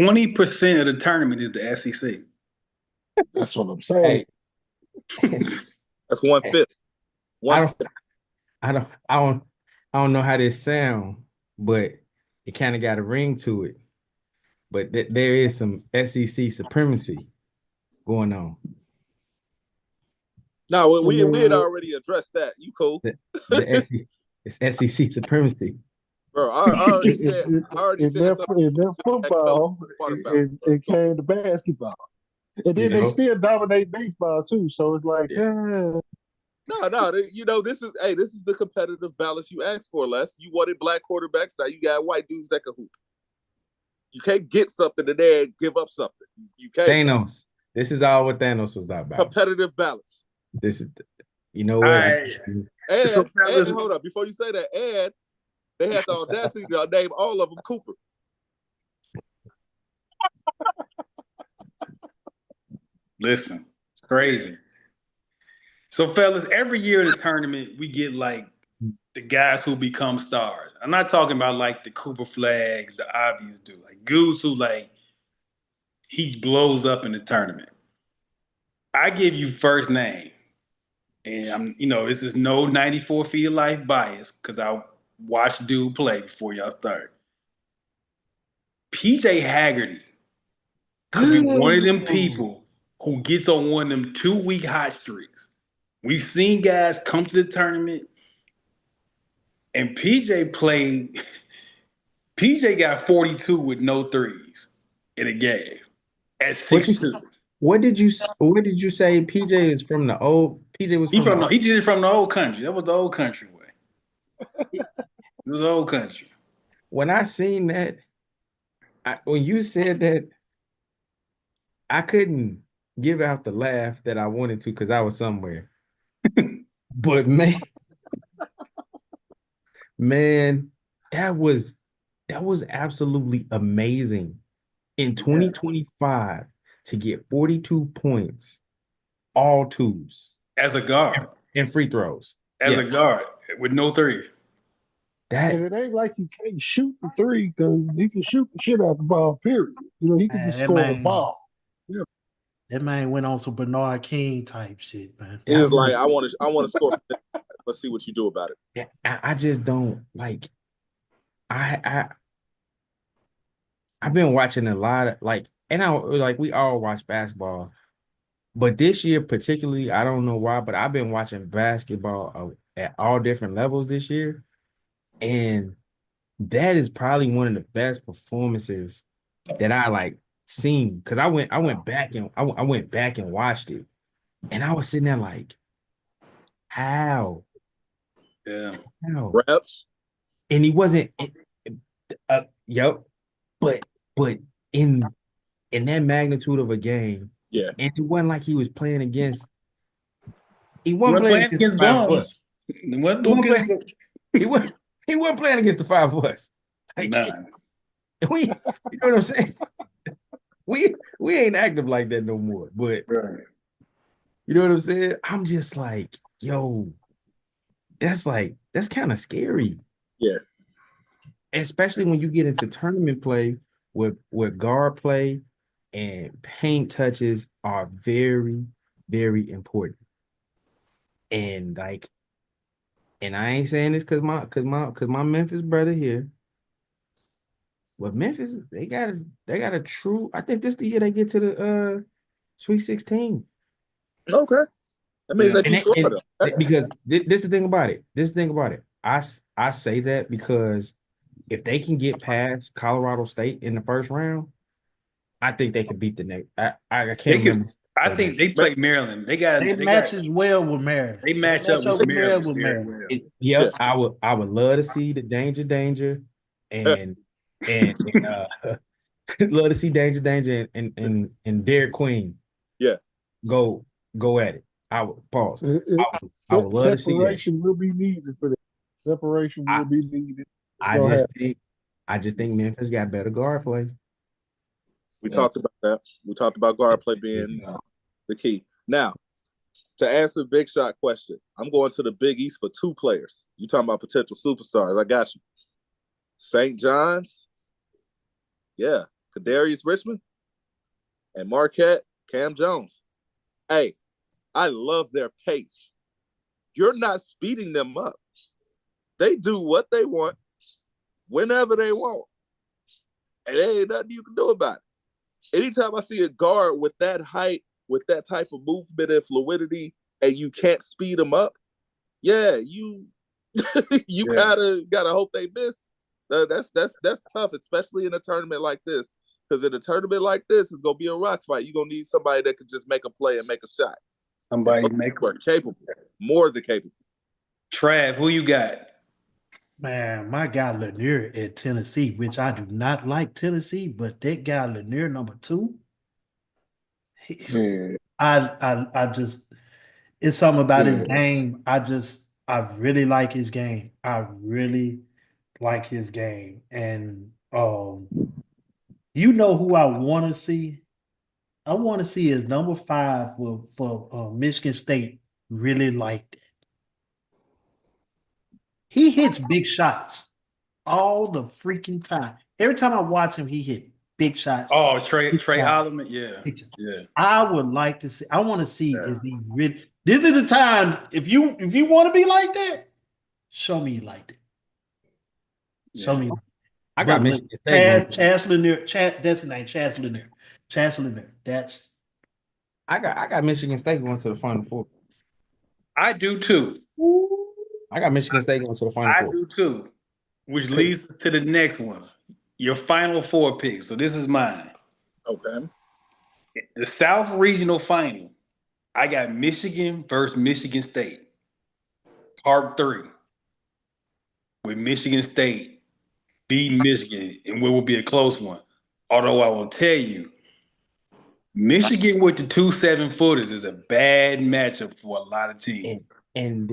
20% of the tournament is the SEC. That's what I'm saying. Hey, That's 1/5. I One don't, I don't, I don't, I don't know how this sound, but it kind of got a ring to it. But there is some SEC supremacy going on. No, we had already addressed that. You cool, The SEC, it's SEC supremacy. bro? I already said. I already In said something. their football, it came to basketball. And then they still dominate baseball too. So it's like, No. You know, this is the competitive balance you asked for, Les. You wanted black quarterbacks. Now you got white dudes that can hoop. You can't get something and then give up something. You can't. Thanos. This is all what Thanos was about. Competitive balance. This is, you know what? And hold up, before you say that, and they had the audacity to name all of them Cooper. Listen, it's crazy. So, fellas, every year in the tournament, we get like the guys who become stars. I'm not talking about like the Cooper Flags, the obvious dude, like Goose, who like he blows up in the tournament. I give you first name, and this is no 94 feet of life bias because I watched dude play before y'all start. PJ Haggerty could be one of them people who gets on one of them 2-week hot streaks. We've seen guys come to the tournament, and PJ got 42 with no threes in a game at 6'2". What did you say? PJ is from the old. PJ was from. He did it from the old country. That was the old country way. It was the old country. When I seen that, when you said that, I couldn't give out the laugh that I wanted to because I was somewhere. But man, that was absolutely amazing. In 2025, to get 42 points, all twos. As a guard. And free throws. As a guard with no three. And it ain't like he can't shoot the three because he can shoot the shit out the ball, period. He can just score the ball. Yeah. That man went on some Bernard King type shit, man. He was like, I want to score. Let's see what you do about it. Yeah, I just don't like. I've been watching a lot of we all watch basketball, but this year particularly, I don't know why, but I've been watching basketball at all different levels this year, and that is probably one of the best performances that I seen because I went back and watched it, and I was sitting there like, how? Yeah. How? Reps. And he wasn't. But in that magnitude of a game, and it wasn't like he was playing against. He wasn't playing against the 5 of us. He wasn't playing against the 5 of us. We, you know what I'm saying? We ain't active like that no more. But Right. you know what I'm saying? I'm just like, yo, that's kind of scary. Yeah. Especially when you get into tournament play with guard play and paint touches are very, very important. And like, and I ain't saying this because my Memphis brother here. But Memphis, they got a true. I think this the year they get to the Sweet 16. Okay. That means Yeah. they beat Florida. Because this is the thing about it. I say that because if they can get past Colorado State in the first round, I think they could beat the next. I They can't could. remember. I think they play Maryland. They matches well with Maryland. They match up up with well Maryland with very Maryland. well. Yep, I would love to see the danger and love to see danger and Derek Queen. Yeah. Go at it. I would pause. I would love to see that. Separation will be needed for that. Separation will be needed. I just think Memphis got better guard play. We talked about that. We talked about guard play being the key. Now, to answer the big shot question, I'm going to the Big East for two players. You talking about potential superstars. I got you. St. John's, yeah. Kadarius Richmond and Marquette, Cam Jones. Hey, I love their pace. You're not speeding them up. They do what they want, whenever they want. And there ain't nothing you can do about it. Anytime I see a guard with that height, with that type of movement and fluidity, and you can't speed them up, yeah, you gotta hope they miss. That's tough, especially in a tournament like this. Because in a tournament like this, it's gonna be a rock fight. You're gonna need somebody that can just make a play and make a shot. Somebody make capable, more than capable. Trav, who you got? Man, my guy Lanier at Tennessee, which I do not like Tennessee, but that guy Lanier number 2. Yeah. I just it's something about his Yeah. game. I really like his game. I really like his game. And you know who I want to see? I want to see his number 5 for Michigan State really like that. He hits big shots all the freaking time. Every time I watch him, he hit big shots. Oh, Trey Holloman, yeah. I would like to see. I want to see is he really. This is the time. If you want to be like that, show me you like that. Show me. I got Michigan State. Chaz Lanier. That's his name. Chaz Lanier. Chaz Lanier. That's. I got Michigan State going to the Final Four. I do too. I got Michigan State going to the Final Four. I do too. Which leads us to the next one. Your Final Four picks. So this is mine. Okay. The South Regional Final. I got Michigan versus Michigan State. Part 3. With Michigan State beating Michigan in what will be a close one. Although I will tell you, Michigan with the 2 7-footers is a bad matchup for a lot of teams. And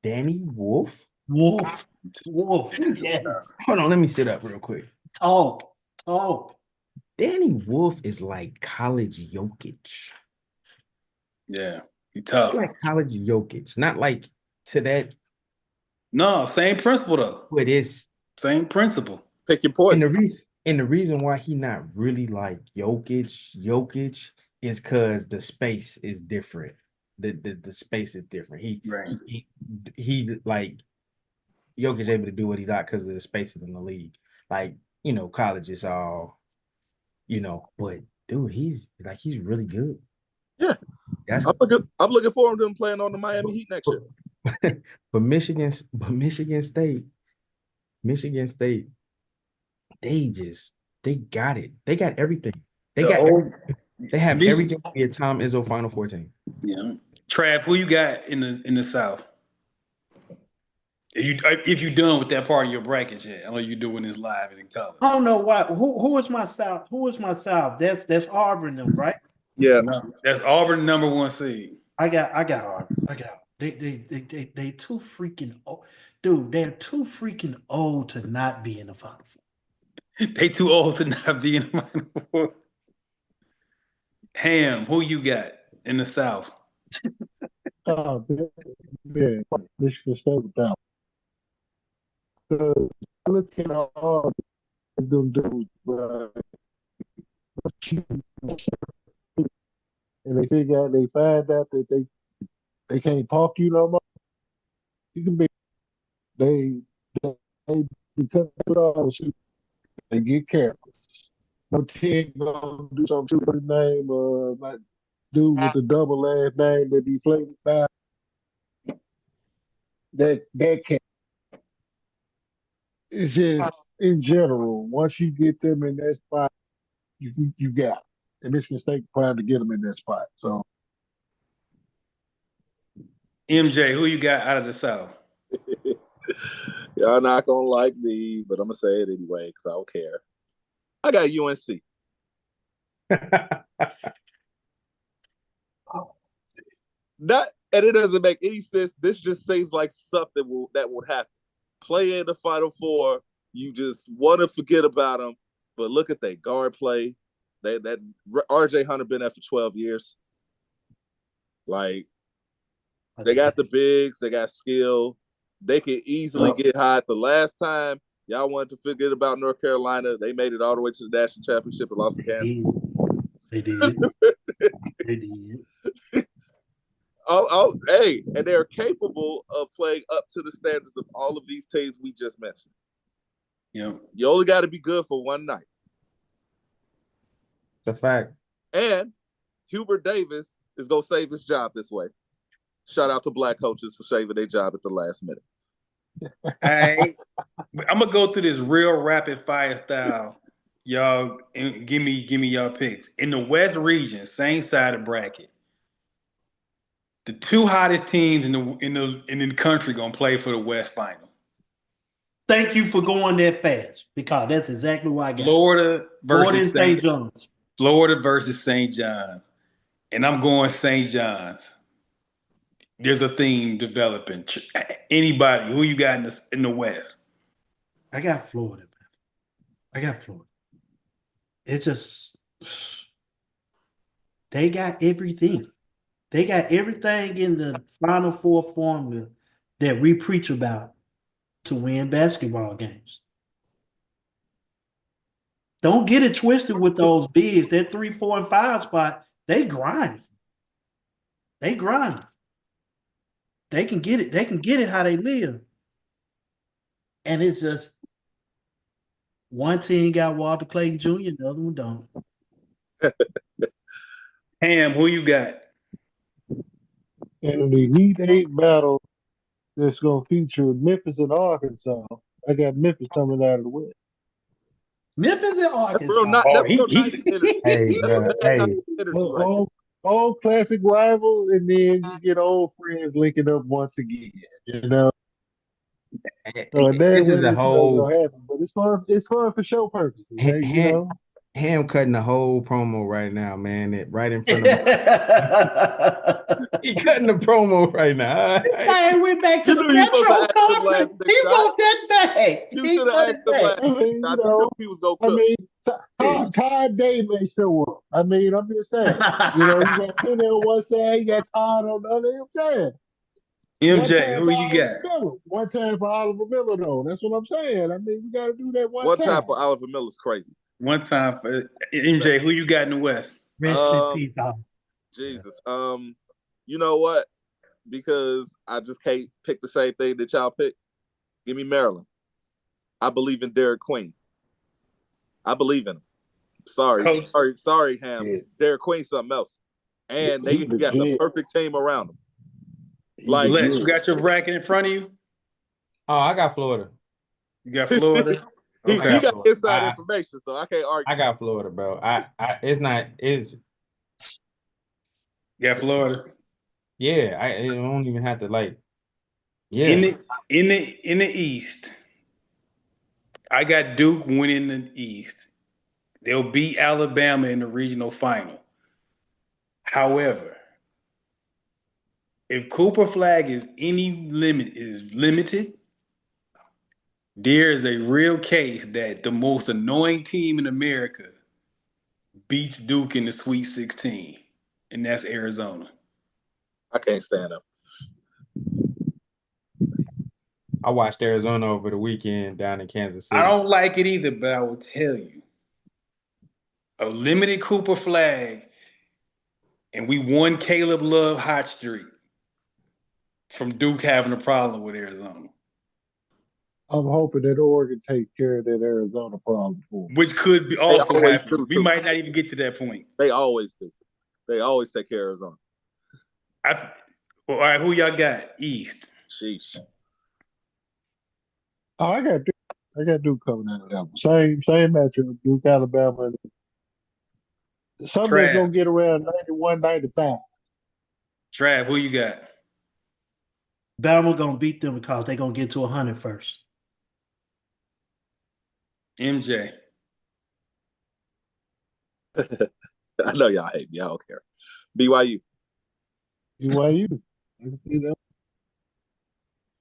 Danny Wolf. Wolf. Yes. Hold on, let me sit up real quick. Talk. Danny Wolf is like college Jokic. Yeah, he tough. Like college Jokic, not like to that. No, same principle though. It is same principle. Pick your point. And the reason why he not really like Jokic is because the space is different. The space is different. He like Jokic able to do what he got because of the spacing in the league. Like, college is all, but dude, he's really good. Yeah. I'm looking forward to him playing on the Miami Heat next year. But Michigan State, they got it. They got everything. They have everything to be a Tom Izzo Final Four team. Yeah. Trav, who you got in the South? If you done with that part of your bracket yet? I know you're doing this live and in color. I don't know why. Who is my South? Who is my South? That's Auburn, though, right? Yeah. No, that's Auburn number 1 seed. I got Auburn. They too freaking old. Dude, they're too freaking old to not be in the Final Four. They too old to not be in the Final Four. Ham, who you got in the South? Oh, man, Michigan State without. So, look at all them dudes, and they find out that they can't park you no more. You can be they they become all shoot. They get careless. No team gonna do something to the name, like dude with the double last name that be flavor by that can it's just in general, once you get them in that spot, you got it. And this mistake trying to get them in that spot. So MJ, who you got out of the South? Y'all not gonna like me, but I'm gonna say it anyway because I don't care. I got UNC. Not, and it doesn't make any sense. This just seems like something that would happen. Play in the Final Four, you just want to forget about them. But look at their guard play. That RJ Hunter been there for 12 years. Like they got the bigs, they got skill. They can easily get hot. The last time y'all wanted to forget about North Carolina, they made it all the way to the national championship and lost to Kansas. They did. They did. Hey, and they're capable of playing up to the standards of all of these teams we just mentioned. Yeah. You only got to be good for one night. It's a fact. And Hubert Davis is going to save his job this way. Shout out to black coaches for saving their job at the last minute. Hey, I'm gonna go through this real rapid fire style. Y'all, and give me y'all picks. In the West region, same side of bracket. The two hottest teams in the country gonna play for the West Final. Thank you for going that fast because that's exactly what I got. Florida versus St. John's. Florida versus St. John's. And I'm going St. John's. There's a theme developing. Anybody, who you got in the West? I got Florida. I got Florida. It's just they got everything. They got everything in the Final Four formula that we preach about to win basketball games. Don't get it twisted with those bigs. That 3, 4, and 5 spot, they grind. They grind. They can get it. They can get it how they live. And it's just one team got Walter Clayton Jr., the other one don't. Ham, who you got? in the Elite Eight battle that's going to feature Memphis and Arkansas, I got Memphis coming out of the West. Memphis and Arkansas. Hey, bro. Hey. Old classic rival, and then you get old friends linking up once again. You know, so this is the whole. Happen, but it's fun. It's fun for show purposes. Right? You know, Ham cutting the whole promo right now, man. Right in front of him. He cutting the promo right now. Hey, we're back to the retro concept. He wrote that back. You should have asked him last. I knew he was gonna cook. Todd Day may show up. I'm just saying. You know, you got Penny on one side, you got Todd on the other. I'm saying. MJ, who you got? One time for Oliver Miller, though. That's what I'm saying. We got to do that one time. One time for Oliver Miller's crazy. One time for MJ, who you got in the West? Rest in peace, Jesus. You know what? Because I just can't pick the same thing that y'all pick. Give me Maryland. I believe in Derek Queen. I believe in him. Sorry, Ham. Yeah. Derek Queen's something else. And they got the perfect team around him. Like, Lex, you got your bracket in front of you? Oh, I got Florida. You got Florida? He got inside information, so I can't argue. I got Florida, bro. It's You got Florida? Yeah, I don't even have to in the East. I got Duke winning the East. They'll beat Alabama in the regional final. However, if Cooper Flag is limited, There is a real case that the most annoying team in America beats Duke in the Sweet 16, and that's Arizona. I can't stand them. I watched Arizona over the weekend down in Kansas City. I don't like it either, but I will tell you, a limited Cooper flag, and we won Caleb Love hot streak from Duke having a problem with Arizona, I'm hoping that Oregon takes care of that Arizona problem for 'em. which could be They also always happen. do, We too. might not even get to that point. They always do. They always take care of Arizona. All right, who y'all got? East. Sheesh. Oh, I got Duke coming out of that one. Same matchup, Duke, Alabama. Somebody's gonna Trav. get around 91, 95. Trav, who you got? Bama gonna beat them because they gonna get to 100 first. MJ. I know y'all hate me. I don't care. BYU. BYU. I can see that.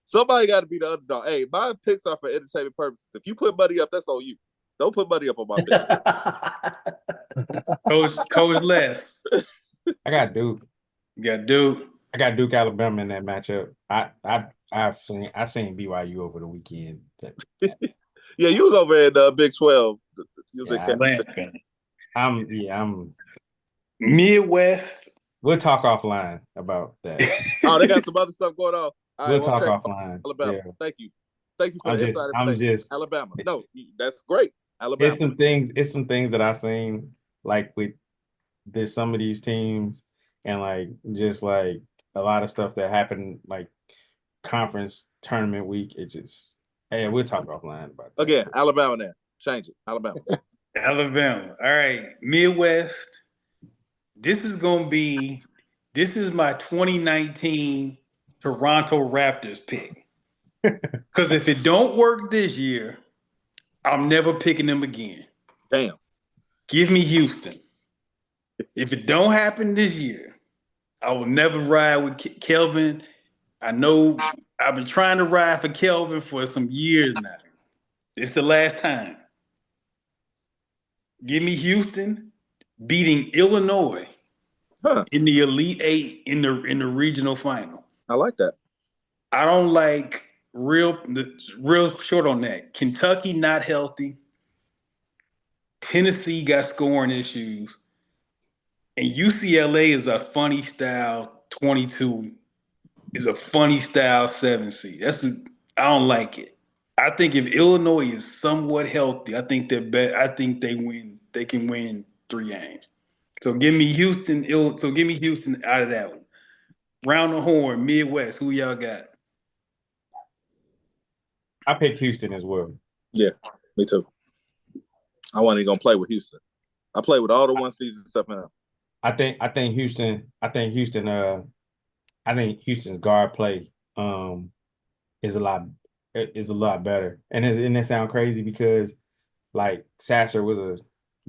Somebody got to be the underdog. Hey, my picks are for entertainment purposes. If you put money up, that's on you. Don't put money up on my pick. Coach Les. I got Duke. You got Duke. I got Duke Alabama in that matchup. I've seen BYU over the weekend. Yeah, you was over in Big 12. You was in Yeah, Kansas. I'm Midwest. we'll talk offline about that. Oh, they got some other stuff going on. All We'll right, talk check offline. Alabama. Yeah. Thank you. Thank you for I'm the just- inside I'm information. just- Alabama. No, that's great. Alabama. It's some things that I've seen like with some of these teams and like just like a lot of stuff that happened like conference tournament week. It just we'll talk offline about that. Again, Alabama now. Change it. Alabama. Alabama. All right. Midwest. This is my 2019 Toronto Raptors pick. Because if it don't work this year, I'm never picking them again. Damn. Give me Houston. If it don't happen this year, I will never ride with Kelvin. I know I've been trying to ride for Kelvin for some years now. It's the last time. Give me Houston beating Illinois in the Elite Eight in the regional final. I like that. I don't like real short on that. Kentucky not healthy. Tennessee got scoring issues. And UCLA is a funny style 22 is a funny style 7 seed. I don't like it. I think if Illinois is somewhat healthy, I think they win. They can win 3 games. So give me Houston. Give me Houston out of that one. Round the horn, Midwest. Who y'all got? I picked Houston as well. Yeah, me too. I wasn't even gonna play with Houston. I played with all the 1 season stuff now. I think Houston's guard play is a lot better. And it sounds crazy because like Sasser was a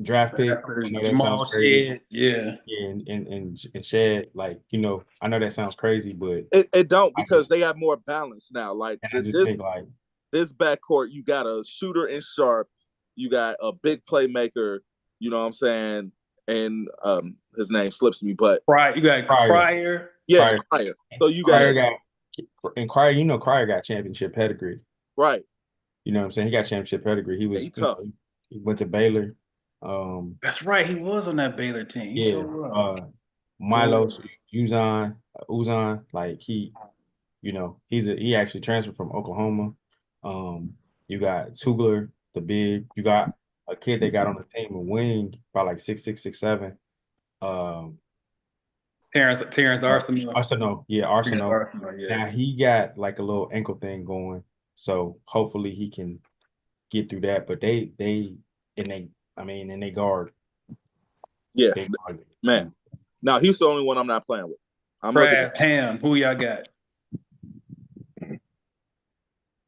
draft pick. Jamal Shed, yeah. And Shed, like, I know that sounds crazy, but it don't because they have more balance now. Like I just think like this backcourt, you got a shooter in Sharp, you got a big playmaker, you know what I'm saying? And his name slips me, but you got Cryer. Yeah, Cryer. So you Cryer got championship pedigree. Right. You know what I'm saying? He got championship pedigree. He was tough. He went to Baylor. That's right. He was on that Baylor team. Milo Uzan, like he actually transferred from Oklahoma. You got Tugler, the big. You got a kid they got on the team, a wing, about like 6'6", 6'7". Terrence Arsenal. Arsenal. Yeah. Now he got like a little ankle thing going, so hopefully he can get through that. But they guard. Yeah, they guard. Man. Now he's the only one I'm not playing with. Ham. Who y'all got?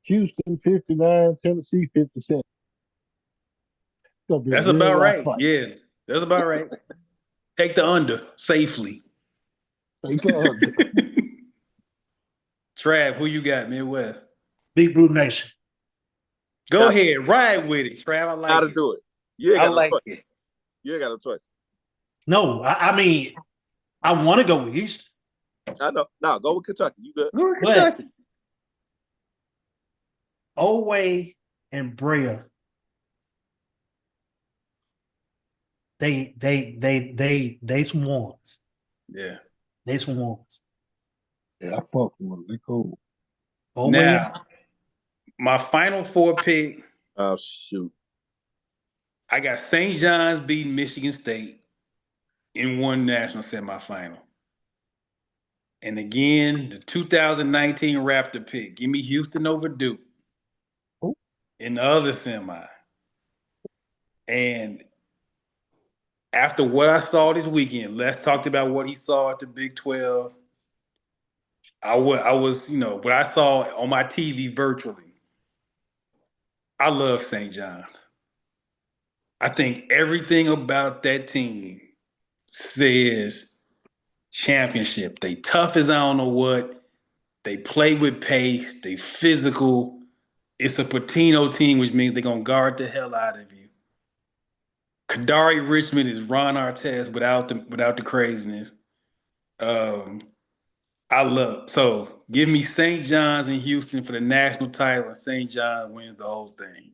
Houston 59, Tennessee 57. That's about right. Yeah, that's about right. Take the under safely. Take the under. Trav, who you got, Midwest? Big Blue Nation. Go Got- ahead, ride with it, Trav. I like Gotta it. do it. You ain't I got no like choice. it. You ain't got no choice. No, I mean, I want to go with Houston, I know. No, go with Kentucky. You good? Go to but Kentucky. Oweh and Brea, they some ones. Yeah. They some ones. Yeah, I fuck with them. They cool. Oweh, Now, my final four pick, Oh shoot. I got St. John's beating Michigan State in one national semifinal. And again, the 2019 Raptor pick. Give me Houston over Duke Oh. in the other semi. And after what I saw this weekend, Les talked about what he saw at the Big 12. I was, what I saw on my TV virtually. I love St. John's. I think everything about that team says championship. They tough as I don't know what. They play with pace. They physical. It's a Patino team, which means they're going to guard the hell out of you. Kadari Richmond is Ron Artest without the craziness. I love it. So give me St. John's in Houston for the national title, and St. John's wins the whole thing.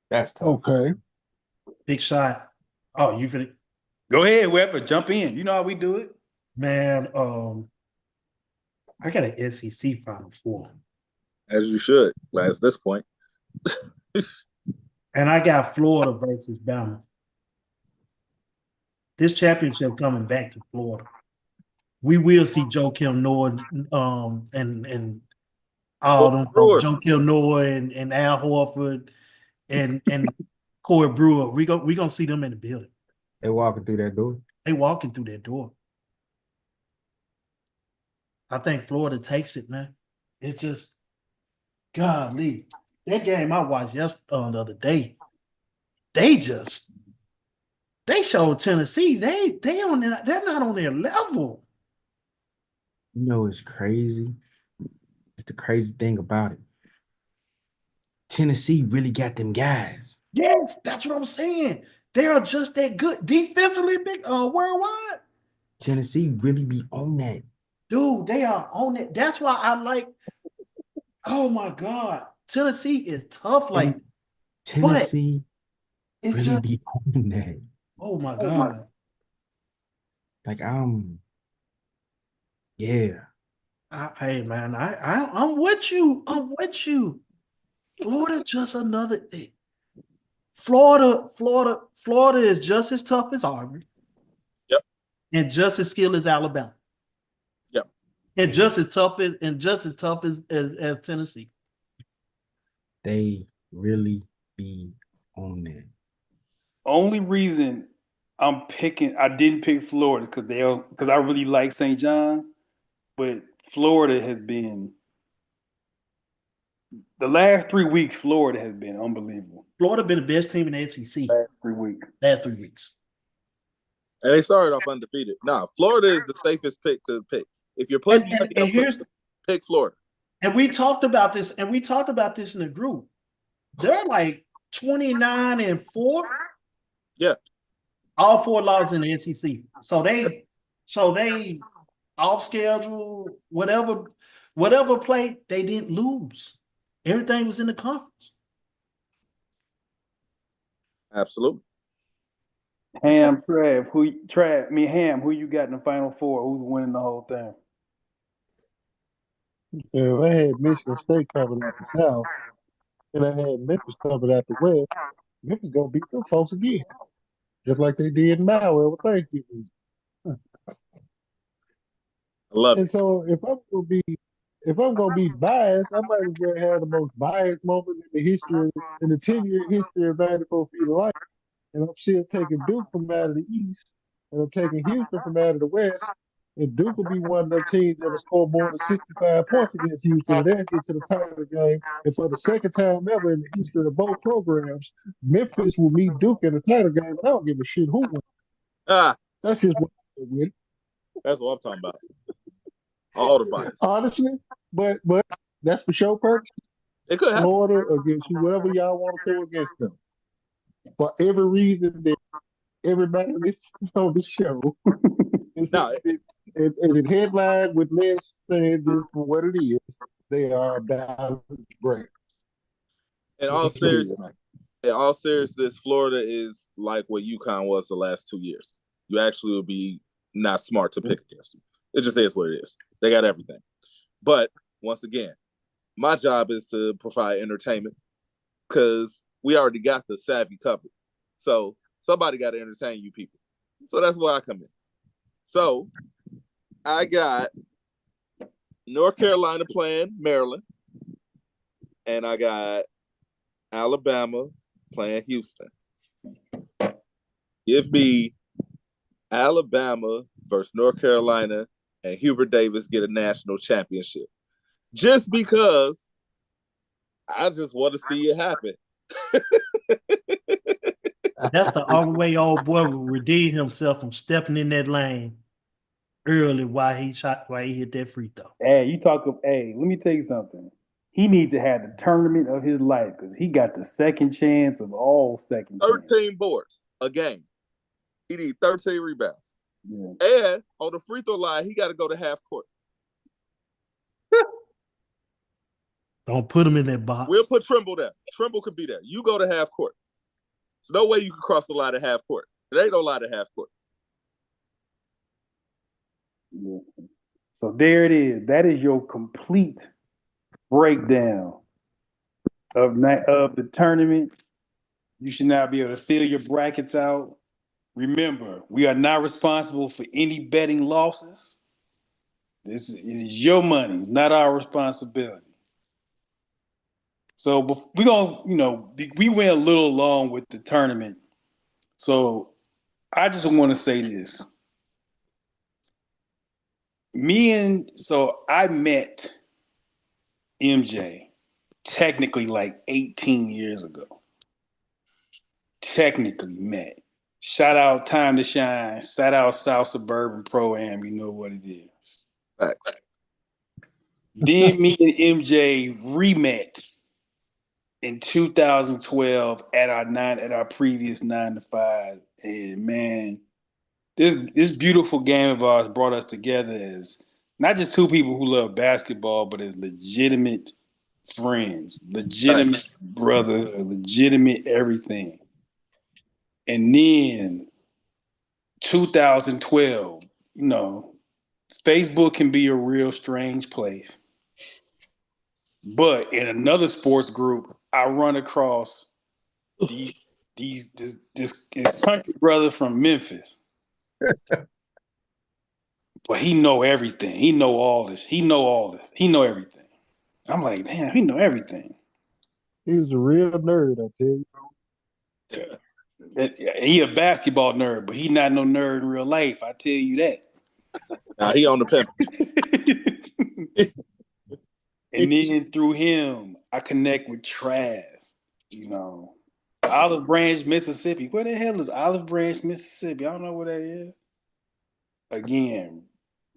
That's tough. Okay. big shot. Oh, you finna, Go ahead, whoever, jump in. You know how we do it. man. I got an SEC Final Four, As you should. At this point. and I got Florida versus Bama. This championship coming back to Florida. We will see Joe Noah, and all them Brewer. Joe Noah and Al Horford and Corey Brewer. We gonna see them in the building. They walking through that door. They walking through that door. I think Florida takes it, man. It's just, golly, that game I watched the other day. They showed Tennessee they're not on their level. You know it's crazy. It's the crazy thing about it. Tennessee really got them guys. Yes, that's what I'm saying. They are just that good defensively, big worldwide. Tennessee really be on that. Dude, they are on it. That's why I like. Oh my God, Tennessee is tough. Like Tennessee it's really just. be on that. Oh my God. Like yeah. Hey man, I'm with you. I'm with you. Florida just another. Florida is just as tough as Auburn. Yep. And just as skilled as Alabama. Yep. And just as tough as Tennessee. They really be on that. Only reason I didn't pick Florida because I really like St. John, but Florida has been the last 3 weeks. Florida has been unbelievable. Florida been the best team in the SEC Last 3 weeks. last 3 weeks. And they started off undefeated. No, Florida is the safest pick to pick. If you're putting And here's pick Florida. and we talked about this in the group. They're like 29-4. Yeah. All 4 losses in the SEC. So they off schedule, whatever play, they didn't lose. Everything was in the conference. Absolutely. Ham, Ham, who you got in the Final Four? Who's winning the whole thing? Yeah, I had Michigan State coming out the South, and I had Memphis coming out the West. Memphis gonna beat them folks again, just like they did in Maui. Well, thank you. I love And it. so if I'm gonna be biased, I might as well have the most biased moment in the 10-year history of 94 feet of light. And I'm still taking Duke from out of the East, and I'm taking Houston from out of the West. And Duke will be one of the teams that'll score more than 65 points against Houston, and they'll get to the title game. And for the second time ever in the history of both programs, Memphis will meet Duke in the title game. And I don't give a shit who wins. Ah, That's just what I'm with. That's what I'm talking about. All the bias. Honestly, but that's for show purpose. It could happen. Florida against whoever y'all want to go against them. For every reason that everybody listening on the show No, it headlined with less fans just for what it is. They are a balanced brand. in all seriousness, Florida is like what UConn was the last 2 years. You actually would be not smart to pick against them. It just is what it is. They got everything. But once again, my job is to provide entertainment because we already got the savvy covered. So somebody got to entertain you people. So that's where I come in. So I got North Carolina playing Maryland, and I got Alabama playing Houston. Give me Alabama versus North Carolina, and Hubert Davis get a national championship. Just because I just want to see it happen. That's the only way old boy will redeem himself from stepping in that lane early while he hit that free throw. Hey, let me tell you something. He needs to have the tournament of his life because he got the second chance of all second chance. 13 boards a game. He need 13 rebounds. Yeah. And on the free throw line, he got to go to half court. Don't put him in that box. We'll put Trimble there. Trimble could be there. You go to half court. There's no way you can cross the line at half court. There ain't no line at half court. Yeah. So there it is. That is your complete breakdown of the tournament. You should now be able to fill your brackets out. Remember, we are not responsible for any betting losses. It is your money, it's not our responsibility. So we're gonna, we went a little long with the tournament. So I just want to say this. I met MJ technically like 18 years ago. Technically met. Shout out Time to Shine. Shout out South Suburban Pro-Am. You know what it is. Facts. Then me and MJ re-met in 2012 at our previous 9 to 5. And man, this beautiful game of ours brought us together as not just two people who love basketball, but as legitimate friends, legitimate brother, legitimate everything. And then 2012, Facebook can be a real strange place. But in another sports group, I run across this country brother from Memphis. But he know everything. He know all this. He know everything. I'm like, damn, he know everything. He was a real nerd, I tell you. He a basketball nerd, but he not no nerd in real life. I tell you that. Now he on the pimp. And then through him, I connect with Trav. Olive Branch, Mississippi. Where the hell is Olive Branch, Mississippi? I don't know where that is. Again,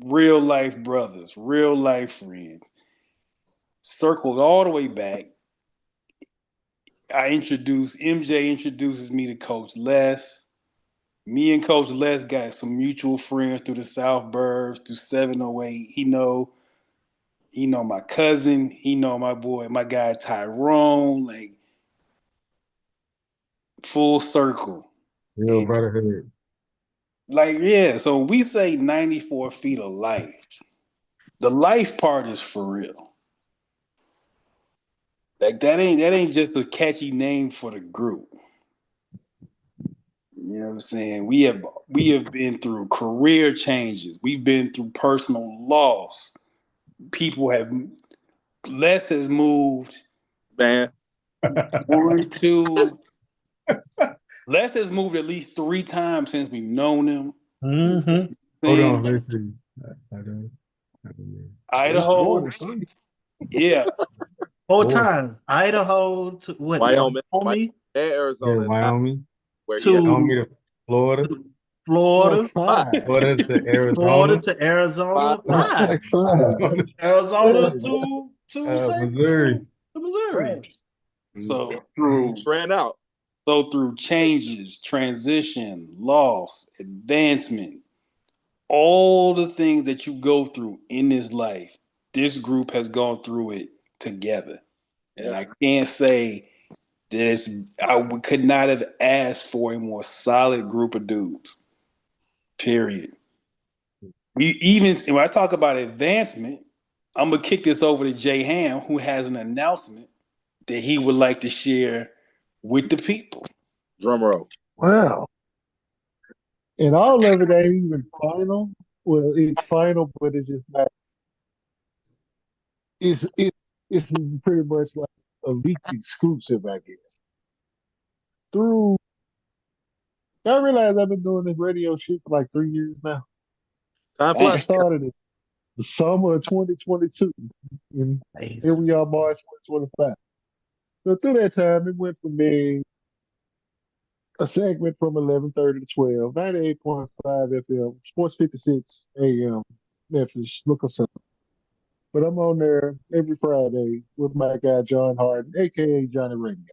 real life brothers, real life friends. Circled all the way back. MJ introduces me to Coach Les. Me and Coach Les got some mutual friends through the South Burbs, through 708. He know my cousin. He know my boy, my guy Tyrone. Like, full circle. Real brotherhood. Like, yeah, so we say 94 feet of life. The life part is for real. Like, that ain't just a catchy name for the group. You know what I'm saying? We have been through career changes. We've been through personal loss. Les has moved. Man. 1, 2. Les has moved at least 3 times since we've known him. Mm-hmm. Hold on, Idaho. Yeah. 4 times. Idaho to what? Wyoming. Wyoming. And Arizona. Yeah, Wyoming. Where to Wyoming to Florida. Florida, Five. Florida to Florida Arizona, to Arizona, Five. five. Five. Arizona Yeah. Missouri. to Missouri. Right. So through Ran out. changes, transition, loss, advancement, all the things that you go through in this life, this group has gone through it together. And Yeah. I can't say that could not have asked for a more solid group of dudes. Period. We even when I talk about advancement, I'm gonna kick this over to Jay Ham, who has an announcement that he would like to share with the people. Drum roll. Wow. And all of it ain't even final. Well, it's final, but it's just not. It's pretty much like a leaked exclusive, I guess. Through, I realize I've been doing this radio shit for like 3 years now. Time I flies. started in the summer of 2022, and here Amazing. we are, March 2025. So through that time, it went from being a segment from 11:30 to 12, 98.5 FM, Sports 56 AM, Memphis. Look us up. But I'm on there every Friday with my guy John Harden, aka Johnny Radio.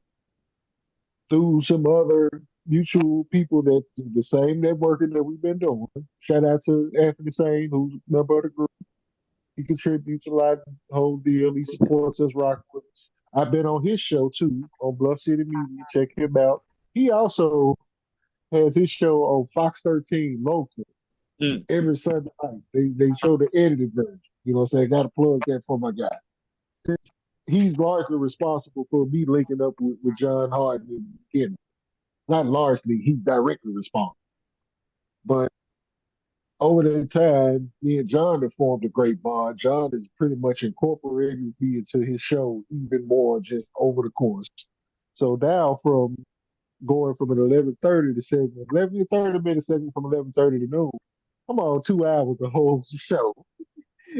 Through some other mutual people that do the same networking that we've been doing. Shout out to Anthony Sane, who's a member of the group. He contributes a lot, the whole deal. He supports us, rock with us. I've been on his show too, on Bluff City Media. Check him out. He also has his show on Fox 13 local Mm. every Sunday night. They show the edited version. You know what I'm saying? Got to plug that for my guy. Since he's largely responsible for me linking up with John Harden in the beginning. Not largely, he's directly responsible. But over the time, me and John have formed a great bond. John has pretty much incorporated me into his show even more just over the course. So now from going from an 11:30 to segment, 11 30 minute segment from 11:30 to noon, I'm on 2 hours the whole show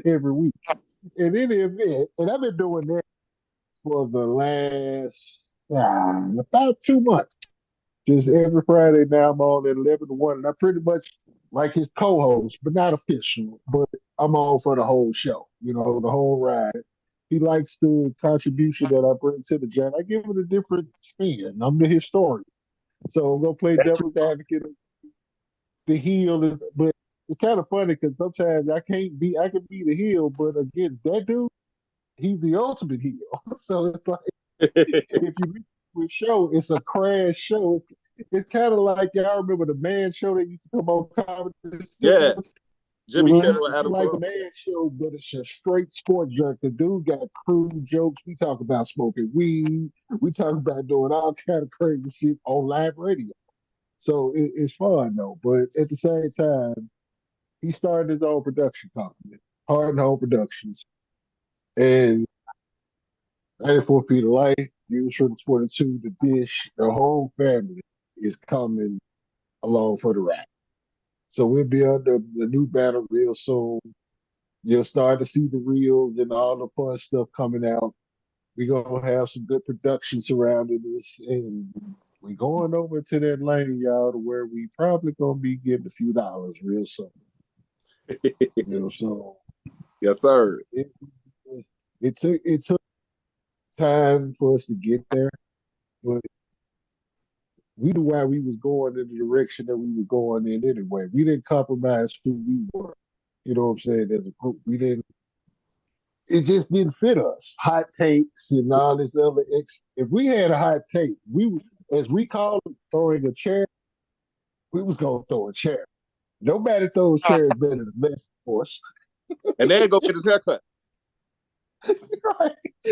every week. And in the event, and I've been doing that for the last about 2 months. Just every Friday now I'm on at 11 to 1. And I pretty much like his co-host, but not official. But I'm on for the whole show, you know, the whole ride. He likes the contribution that I bring to the joint. I give it a different spin. I'm the historian. So I'm gonna play devil's advocate, the heel, but it's kind of funny because sometimes I can be the heel, but against that dude, he's the ultimate heel. So it's like if you listen to a show, it's a crash show. It's kind of like y'all remember the Man Show that used to come on Comedy Yeah. Central? Jimmy Mhm. Kimmel and It's Adam like the Carolla. Man Show, but it's a straight sports jerk. The dude got crude jokes. We talk about smoking weed. We talk about doing all kind of crazy shit on live radio. So it's fun though. But at the same time, he started his own production company, Hard and Home Productions, and 94 Feet of Light, News from 22, The Dish, the whole family is coming along for the ride. So we'll be under the new banner real soon. You'll start to see the reels and all the fun stuff coming out. We're gonna have some good production surrounding this, and we're going over to that lane, y'all, to where we probably gonna be getting a few dollars real soon. Real soon. Yes, sir. It, it took time for us to get there, but we knew why we was going in the direction that we were going in anyway. We didn't compromise who we were. You know what I'm saying? As a group, we didn't. It just didn't fit us. Hot takes and all this other. If we had a hot take, as we call it, throwing a chair, we was gonna throw a chair. Nobody throws chairs better than Messi, of course. And then go get his haircut. Right?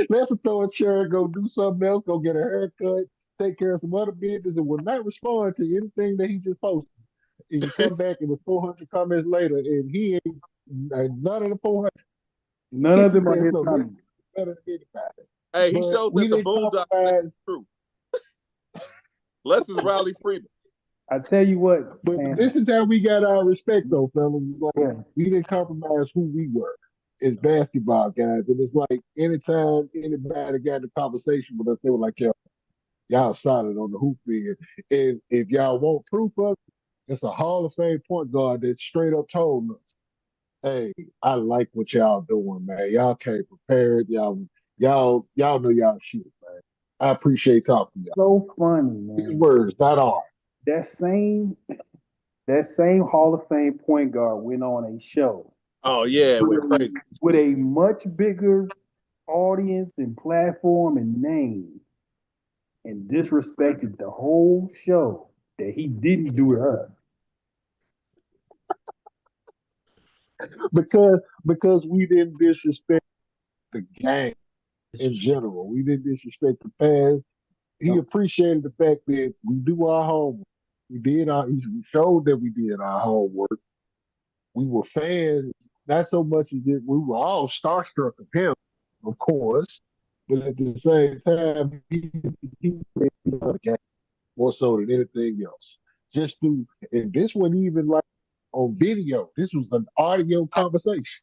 Let's throw a chair, go do something else, go get a haircut, take care of some other business, and will not respond to anything that he just posted. And you come back and it's 400 comments later, and he ain't none of the 400. None He of them are said his something comments. better than anybody. Hey, he But showed we that the didn't Boondocks ain't compromise. true. Less is Riley Freeman. I tell you what, But man. this is how we got our respect, though, fellas. Like, Yeah. we didn't compromise who we were as basketball guys. And it's like anytime anybody got in a conversation with us, they were like, yo, y'all solid on the hoop end. And if y'all want proof of it, It's a Hall of Fame point guard that straight up told us, "Hey, I like what y'all doing, man. Y'all came prepared. Y'all know y'all shit, man. I appreciate talking to y'all." So funny, His man. words, not ours. That same that same Hall of Fame point guard went on a show Oh yeah, it with went crazy. with a much bigger audience and platform and name and disrespected the whole show that he didn't do to us. Because we didn't disrespect the game in general. We didn't disrespect the fans. He appreciated the fact that we do our homework. We showed that we did our homework. We were fans, not so much as that we were all starstruck of him, of course, but at the same time, he played the game more so than anything else. Just do, and this one even like on video. This was an audio conversation,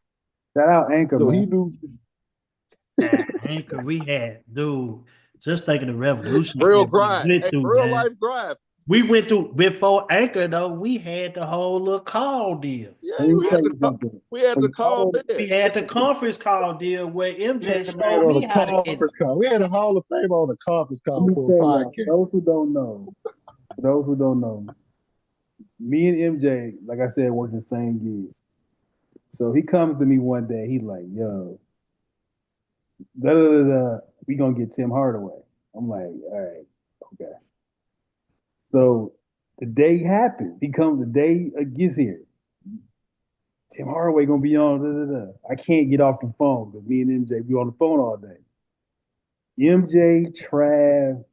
Shout out Anchor, so he man. knew. Anchor, we had, dude, just thinking the revolution Real that we grind. went Hey, through, real man. life grind. We went through before Anchor though. We had the whole little call deal. Yeah, Let me we tell had you to something. we had to When call y'all- We in. had the conference call deal where MJ Yeah, man, showed on me a how to conference call. We had a Hall of Fame on a conference Let call me for a tell y'all, podcast. those who don't know, me and MJ, like I said, worked the same gig. So he comes to me one day, he's like, yo, da da da da, we gonna get Tim Hardaway. I'm like, all right, okay. So the day happens. He comes the day it gets here. Tim Hardaway gonna be on. Da, da, da. I can't get off the phone because me and MJ be on the phone all day. MJ, Trav,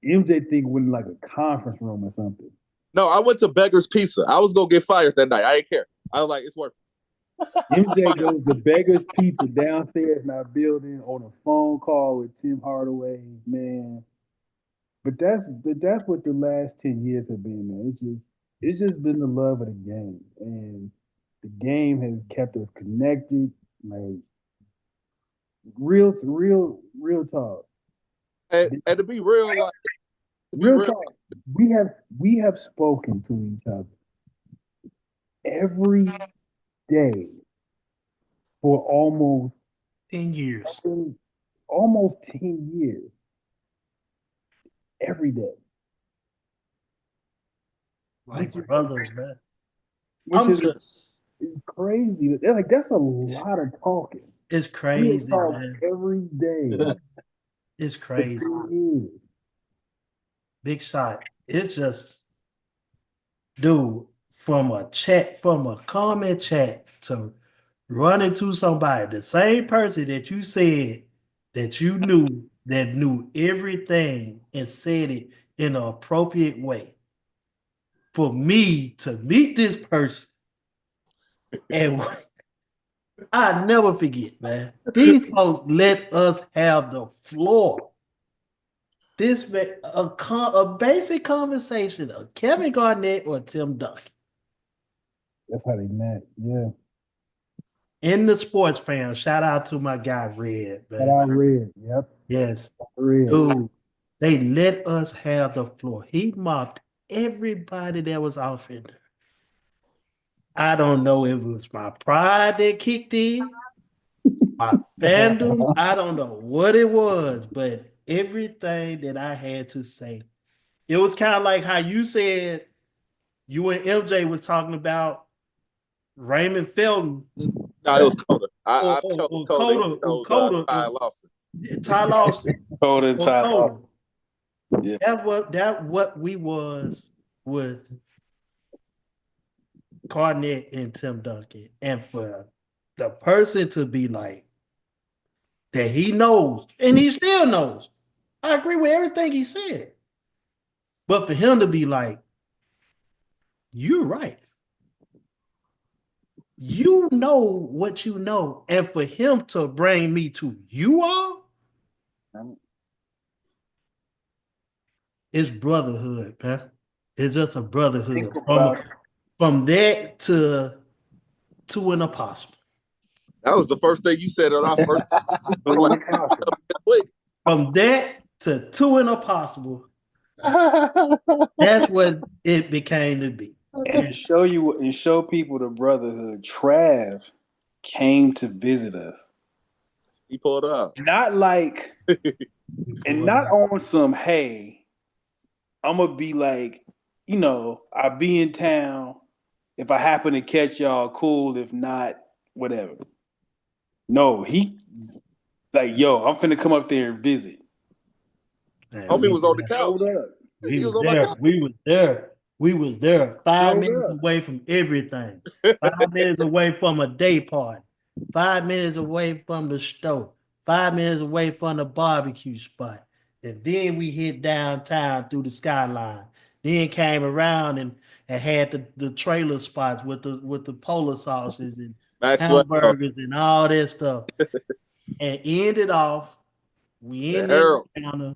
MJ think we're in like a conference room or something. No, I went to Beggar's Pizza. I was gonna get fired that night. I didn't care. I was like, it's worth it. MJ goes to Beggar's Pizza downstairs in our building on a phone call with Tim Hardaway, man. But that's what the last 10 years have been, man. It's just been the love of the game. And the game has kept us connected. Like real talk. And to be real, like to be Real real, talk. We have spoken to each other every day for almost 10 years. almost 10 years. Every day. Like brothers, man. Which I'm is just, crazy. They're like, that's a lot of talking. it's We crazy, talk man. every day It's for crazy. 10 years. Big shot. It's just, dude, from a comment chat to running to somebody, the same person that you said that you knew that knew everything and said it in an appropriate way. For me to meet this person, and I never forget, man. These folks let us have the floor. This a basic conversation of Kevin Garnett or Tim Duncan. That's how they met. Yeah. In the sports fans, shout out to my guy Red, But man. I read. Yep. Yes, Read. dude. They let us have the floor. He mocked everybody that was off in there. I don't know if it was my pride that kicked in, my fandom. I don't know what it was, but everything that I had to say, it was kind of like how you said you and MJ was talking about Raymond Felton. no, it was Coda. I chose or Coda. Coda, Ty Lawson. Ty Lawson. Coda and or Ty Coda. Yeah. That what we was with Garnett and Tim Duncan. And for the person to be like that he knows, and he still knows. I agree with everything he said. But for him to be like, you're right. You know what you know. And for him to bring me to you all, it's brotherhood, man. It's just a brotherhood. From that to an impossible. That was the first thing you said on our first. I'm like, wait, From that to an impossible, That's what it became to be. And show people the brotherhood. Trav came to visit us. He pulled up. Not like, and not on some, hey, I'm gonna be like, I'll be in town. If I happen to catch y'all, cool. If not, whatever. No, he like, yo, I'm finna come up there and visit. Homie was on the couch. Showed up. We He was was on my there. couch. We was there. We was there. 5 minutes up. away from everything. 5 minutes away from a day party. 5 minutes away from the store. 5 minutes away from the barbecue spot. And then we hit downtown through the skyline. Then came around and had the trailer spots with the polar sauces and Maxwell. hamburgers and all that stuff. And ended off, we The ended Harold. the counter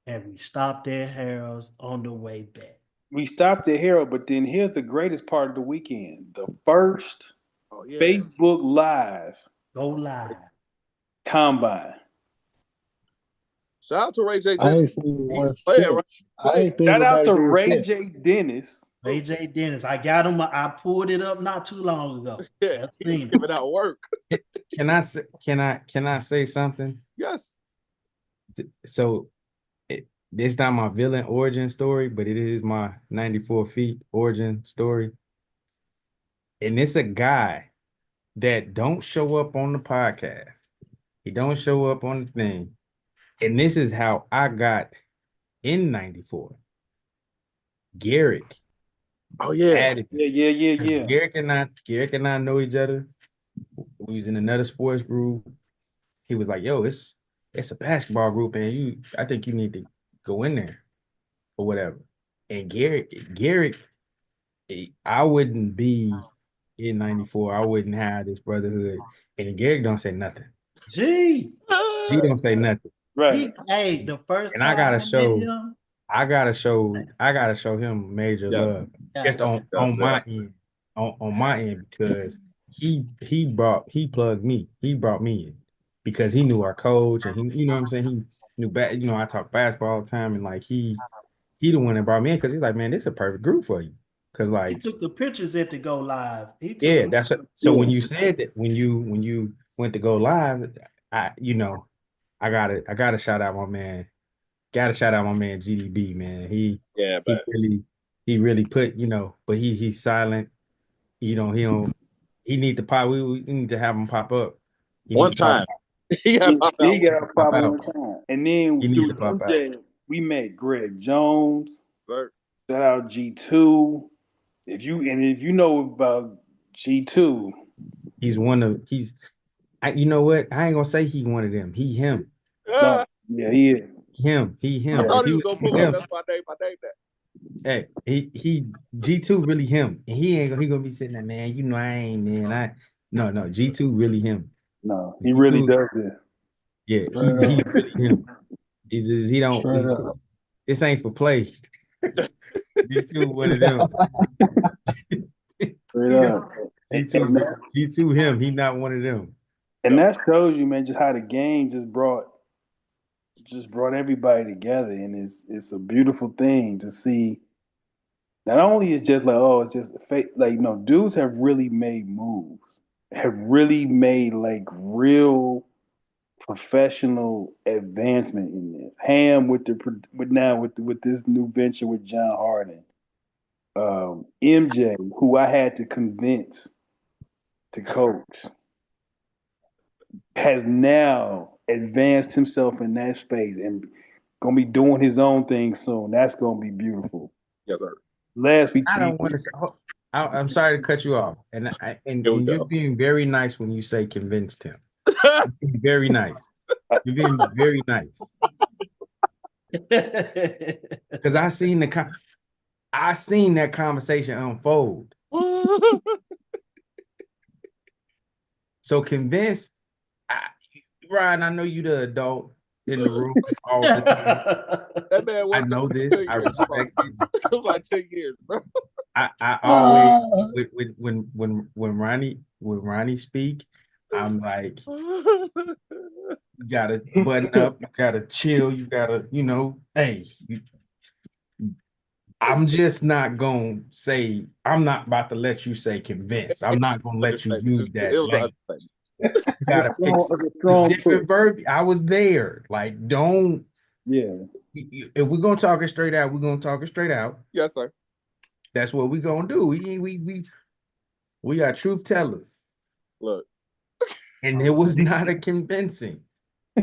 and we stopped at Harold's on the way back. We stopped at Harold, but then here's the greatest part of the weekend: the first Oh, yeah. Facebook Live Go live. combine. Shout out to Ray J. I ain't Dennis. seen He's one playing, right? since. I ain't seen Shout out to nobody do it Ray since. J. Dennis. Ray J. Dennis. I got him. I pulled it up not too long ago. Yeah, I've he's seen it. giving out work. Can I say something? Yes. So it's not my villain origin story, but it is my 94 feet origin story. And it's a guy that don't show up on the podcast. He don't show up on the thing. And this is how I got in 94. Garrick. Oh, yeah. Added me. Yeah. Garrick and I know each other. We was in another sports group. He was like, yo, it's a basketball group, and I think you need to go in there or whatever. And Garrick, I wouldn't be in 94. I wouldn't have this brotherhood. And Garrick don't say nothing. Gee. He don't say nothing. Right. Hey, the first And time I gotta met show him, I gotta show him major Yes. love. Just on my end. On my end, because he plugged me. He brought me in because he knew our coach and he, you know what I'm saying? He knew I talk basketball all the time, and like he the one that brought me in because he's like, man, this is a perfect group for you. Cause he like took the pictures at the go live. that's what, so when you said that when you went to go live, I gotta shout out my man. Gotta shout out my man GDB, man. He really put, but he's silent. He need to pop. We need to have him pop up. One time. He got a Pop problem out. one time. And then He need through to pop out. MJ, we met Greg Jones. Sir. Shout out G2. If you know about G2, you know what? I ain't gonna say he one of them. Him. yeah, he is. Him. I thought he was gonna pull up. That's my name. Hey, he G2 really him. And he gonna be sitting there, man. You know I ain't, man. No, G2 really him. No, he really does this. Yeah, he really him. It's just he don't. This ain't for play. G2 one of them. G2 him. He not one of them. And that shows you, man, just how the game just brought everybody together, and it's a beautiful thing to see. Not only it's just like, oh, it's just fake, like, dudes have really made moves, have really made like real professional advancement in this. Ham with this new venture with John Harden, MJ, who I had to convince to coach, has now advanced himself in that space and gonna be doing his own thing soon. That's gonna be beautiful. Yes, sir. I don't want to say. I'm sorry to cut you off, and you're being very nice when you say convinced him. You're being very nice. You're being very nice. Because I seen that conversation unfold. So convinced, Ryan, I know you the adult in the room all the time. That man I know this. I respect it. It was like 10 years, bro. I always when Ronnie speak, I'm like, you gotta button up, you gotta chill, you gotta, hey, I'm just not gonna say. I'm not about to let you say convinced. I'm not gonna let you Understatement. use It that was an language. understatement. You gotta pick It's a strong different push. verb. I was there. Like, don't. Yeah. If we're gonna talk it straight out, we're gonna talk it straight out. Yes, sir. That's what we're gonna do. We are truth tellers, Look, and it was not a convincing.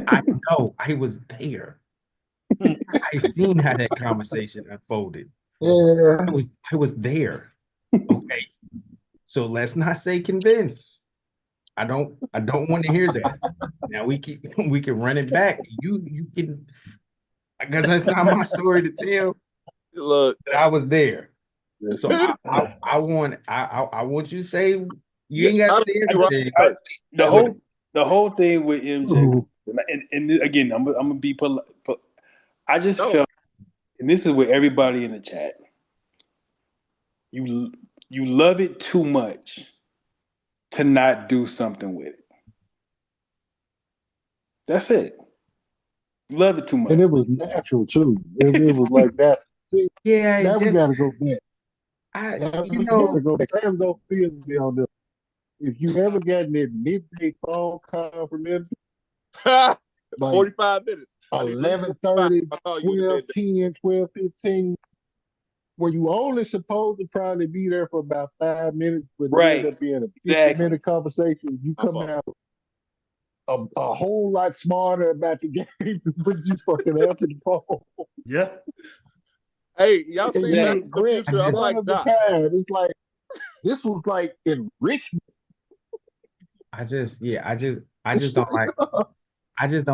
I know I was there. I seen how that conversation unfolded. Yeah. I was there. Okay. So let's not say convince. I don't want to hear that. Now we can run it back. You can, because that's not my story to tell. look. But I was there. So Yeah, I want you to say you ain't got to say you're right. everything. The whole thing with MJ, Ooh. and again, I'm gonna be polite. I just No. felt, and this is with everybody in the chat. You love it too much to not do something with it. That's it. You love it too much. And it was natural too. It was like that. See, Yeah, now we gotta go back. Now we gotta go back. Sam don't feel me on this. If you ever gotten that midday phone call from them, like 45 minutes. I need 11:30, I'll call you in 12, the 10, 12, 15, where you only supposed to probably be there for about 5 minutes, but it ended Right. up being a 50 Exactly. minute conversation. You come out a whole lot smarter about the game, but you fucking answer the phone. Yeah. Hey, y'all And seen you Back was to the correct Future? I'm none like, of the Doc. time. It's like this was like enrichment. I just don't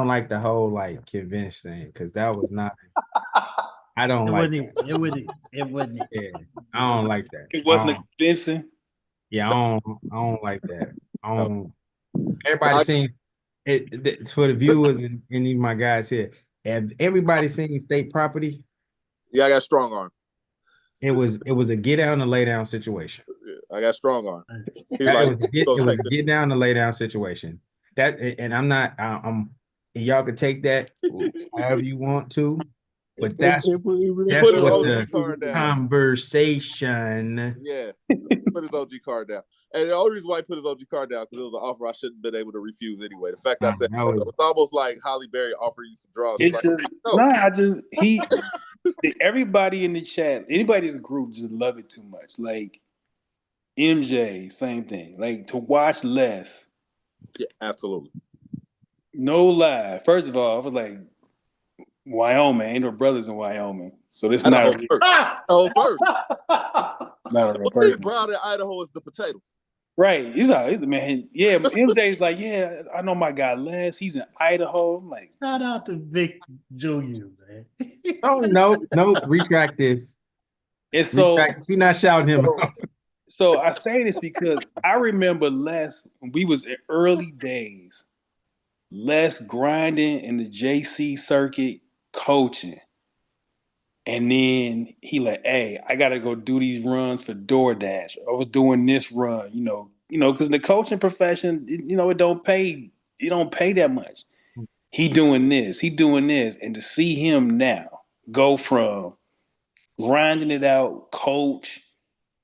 like the whole like convince thing because that was not. I don't It like wasn't. that. It wasn't. Yeah, I don't like that. It wasn't convincing. Yeah, I don't like that. I No. don't. Everybody I- seen it for the viewers and even my guys here. Have everybody seen State Property? Yeah, I got strong arm. It was a get down and lay down situation. Yeah, I got strong arm. He It like, was a get down and lay down situation. That and I'm not. I'm. And y'all can take that however you want to, but that's It really that's put his what was. OG the card down. conversation. Yeah, put his OG card down. And the only reason why he put his OG card down because it was an offer I shouldn't have been able to refuse anyway. The fact I said No, it was almost like Holly Berry offering you some drugs. It Like, just no. everybody in the chat, anybody in the group just love it too much. Like MJ, same thing. Like to watch less, Yeah, absolutely. no lie. First of all, I was like, Wyoming, ain't no brothers in Wyoming. So this That's not the first. Oh, first. not a real One thing person. brown in Idaho is the potatoes. Right. He's a man. Yeah, MJ's like, yeah, I know my guy Les. He's in Idaho. I'm like, Shout out to Vic Jr., man. Oh no, retract this. and so Retract. You're not shouting him out. so I say this because I remember Les when we was in early days, Les grinding in the JC circuit coaching. And then he like, hey, I gotta go do these runs for DoorDash. I was doing this run, because the coaching profession, it don't pay that much. He doing this, and to see him now go from grinding it out, coach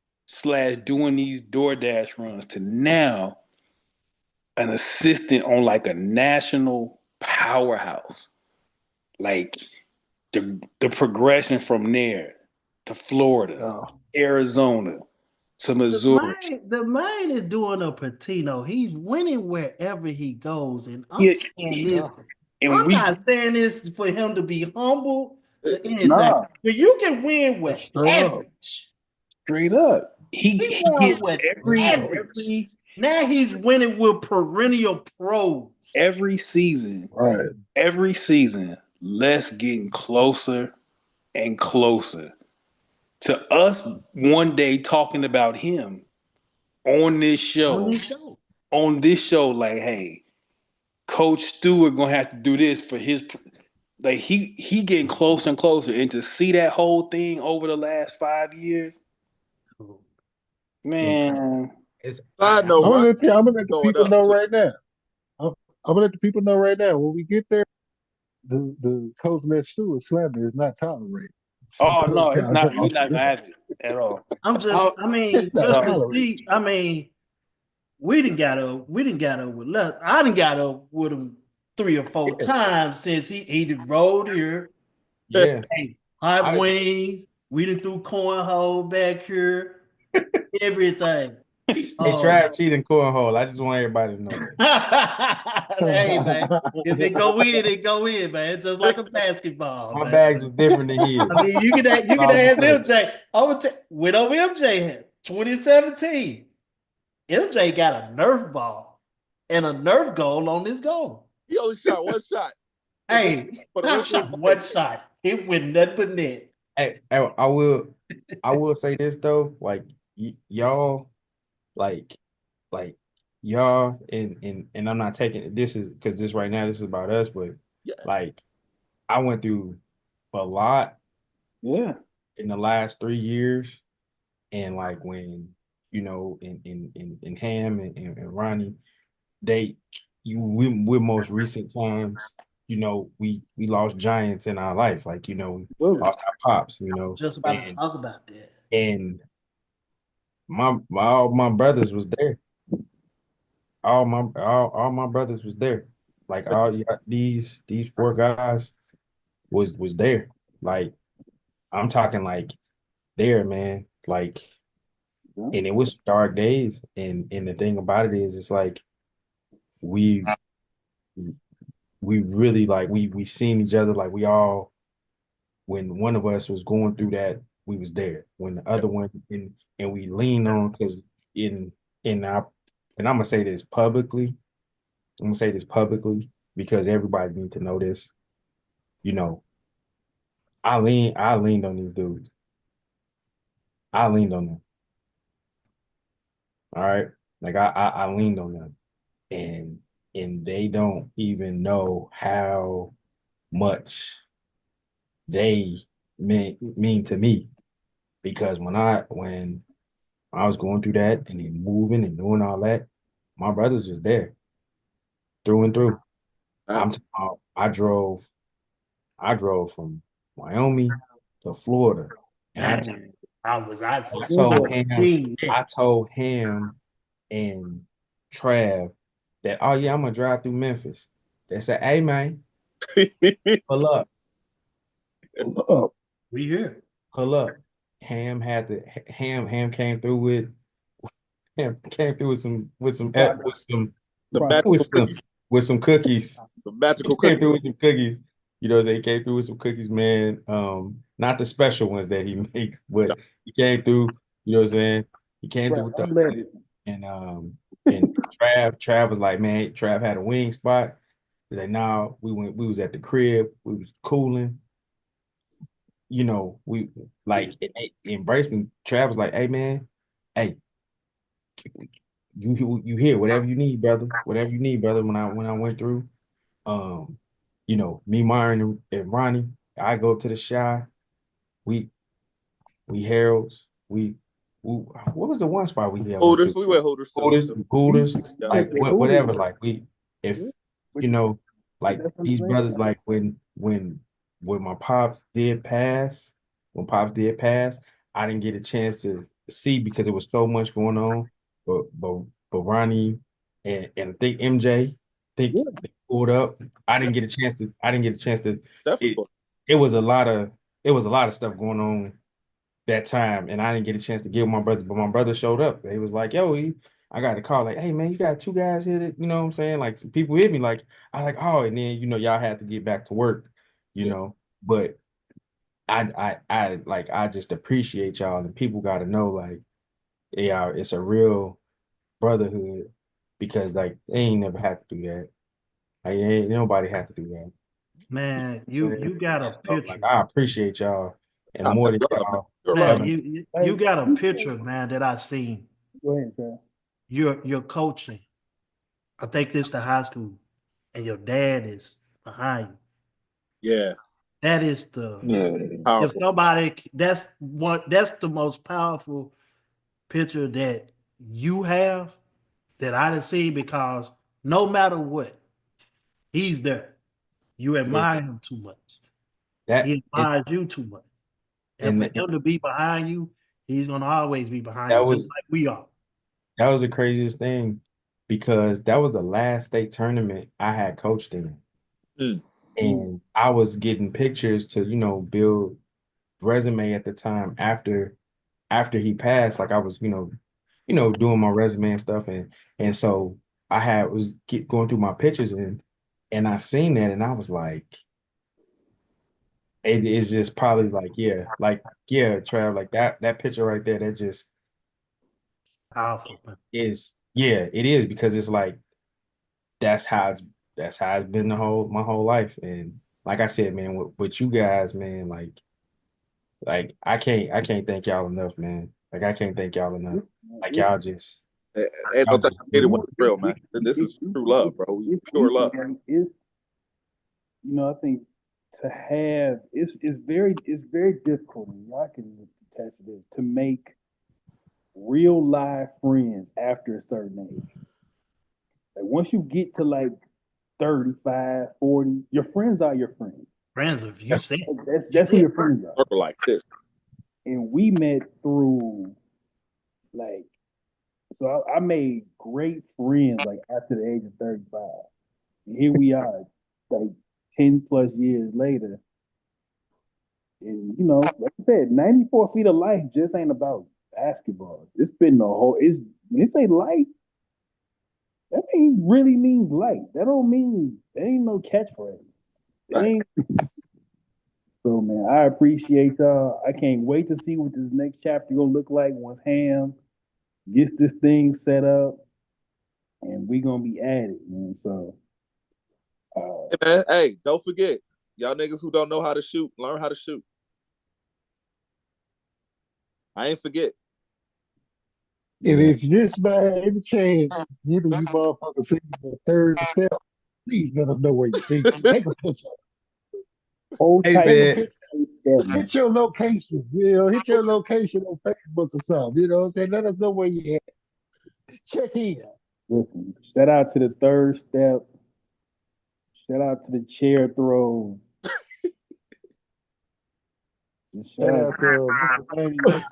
/ doing these DoorDash runs to now an assistant on like a national powerhouse, like the progression from there to Florida, Arizona, to Missouri. The man is doing a Patino. He's winning wherever he goes, and I'm Yeah, saying this. and I'm we not saying this for him to be humble or anything, Nah. but you can win with Straight up. average. straight up. He won gets with every Now he's winning with perennial pros. every season. Right. Every season, Les getting closer and closer to us one day talking about him on this show. Like, hey, Coach Stewart gonna have to do this for his. Like he getting closer and closer, and to see that whole thing over the last 5 years, man. Side note, I'm gonna let Ron the going people up. know right now. I'm gonna let the people know right now. When we get there, the coach Les Stewart slander is not tolerated. Oh no, it's South not. We're Carolina. not gonna have it at all. I'm just, I mean, Not just to tolerated. see. I mean, we didn't got up with left. I didn't got up with him 3 or 4 times since he did rolled here. Yeah. Hey, hot I- wings. We done threw cornhole back here. Everything. Hey, Trav cheating cornhole. I just want everybody to know that. Hey man, if it go in, it go in, man. It's just like a basketball. My man. bags was different than his. I mean, you can ask MJ. When over MJ had 2017, MJ got a Nerf ball and a Nerf goal on his goal. He only shot one shot. Hey, For the I rest of shot the one day. shot. It went nothing but net. Hey, I will say this though, like y'all, like y'all, and I'm not taking this is because this right now this is about us, but Yeah. like I went through a lot Yeah. in the last 3 years, and like when in Ham and Ronnie, with most recent times, we lost giants in our life, like we lost our pops, Just about to and talk about that. and all my brothers was there. All my brothers was there. Like these 4 guys was there. Like I'm talking like there, man. Like, and it was dark days. And the thing about it is, it's like we really like we seen each other. Like we all, when one of us was going through that, we was there. When the other one, and we leaned on, because in our, and I'm gonna say this publicly. I'm gonna say this publicly because everybody needs to know this. I leaned on these dudes. I leaned on them. All right. Like I leaned on them. And they don't even know how much they mean to me. Because when I was going through that and then moving and doing all that, my brothers was there through and through. I drove from Wyoming to Florida. And I told him and Trav that, oh yeah, I'm gonna drive through Memphis. They said, hey man, pull up. We here. Pull up. Ham came through with some cookies. The magical He came cookies. through with some cookies. He came through with some cookies, man. Not the special ones that he makes, but he came through, you know what I'm saying? He came through with the and Trav was like, man, Trav had a wing spot. He's like, no, we was at the crib, we was cooling. We like it embraced me. Trav was like, hey man, hey, you hear whatever you need, brother. Whatever you need, brother. When I went through, me, Myron, and Ronnie, I go to the shy. We heralds. What was the one spot we had? Hooters. We went Hooters. Hooters. Yeah. Like whatever. Like if like these brothers, like when my pops did pass, I didn't get a chance to see because there was so much going on. But Ronnie and I think MJ they pulled up. I didn't get a chance to. It was a lot of stuff going on that time, and I didn't get a chance to give my brother. But my brother showed up. They was like, "Yo, I got a call like, hey man, you got 2 guys here that, you know what I'm saying? Like some people hit me like, I like, oh, and then y'all had to get back to work, But I just appreciate y'all, and people got to know like, yeah, it's a real brotherhood, because like they ain't never had to do that. Like ain't nobody had to do that. Man, you got a picture. Like, I appreciate y'all, and more than y'all. Man, you got a picture, man, that I seen. Go ahead, sir. You're coaching. I think this the high school, and your dad is behind you. Yeah. That is if somebody that's the most powerful picture that you have that I didn't see, because no matter what, he's there. You admire him too much. He admires you too much. And And for him to be behind you, he's gonna always be behind that you, was just like we are. that was the craziest thing because that was the last state tournament I had coached in. Mm. And I was getting pictures to, build resume at the time after he passed. Like I was, doing my resume and stuff. And so was going through my pictures and I seen that and I was like, it's just probably yeah, Trav, like that picture right there, that just Powerful, man. it is because it's like that's how it's been my whole life. And like I said, man, with you guys, man, like I can't thank y'all enough, man. Like I can't thank y'all enough. Like y'all just Ain't no y'all thing just hate it when it's real, man. This is true love, bro. Pure love. It's I think to have it's very difficult, and y'all can attest to this, to make real live friends after a certain age. Like once you get to like 35, 40, your friends are your friends. Friends of you said That's who your friends are. Circle like this. And we met through like, so I made great friends like after the age of 35. And here we are, like 10 plus years later. And like I said, 94 feet of life just ain't about basketball. It's been the whole, when they say life, that really means life. That ain't no catchphrase. That Right. ain't. So man, I appreciate y'all. I can't wait to see what this next chapter gonna look like once Ham gets this thing set up, and we gonna be at it, man. So, Hey, man, hey, don't forget, y'all niggas who don't know how to shoot, learn how to shoot. I ain't forget. And if this by any chance, you motherfuckers see the third step, please let us know where you think. Take a picture. hold Hey, tight. Take a man. picture. Man. Hit your location. Hit your location on Facebook or something. You know what I'm saying? Let us know where you at. Check in. Listen, shout out to the third step. Shout out to the chair throw. Shout out to Lithuania.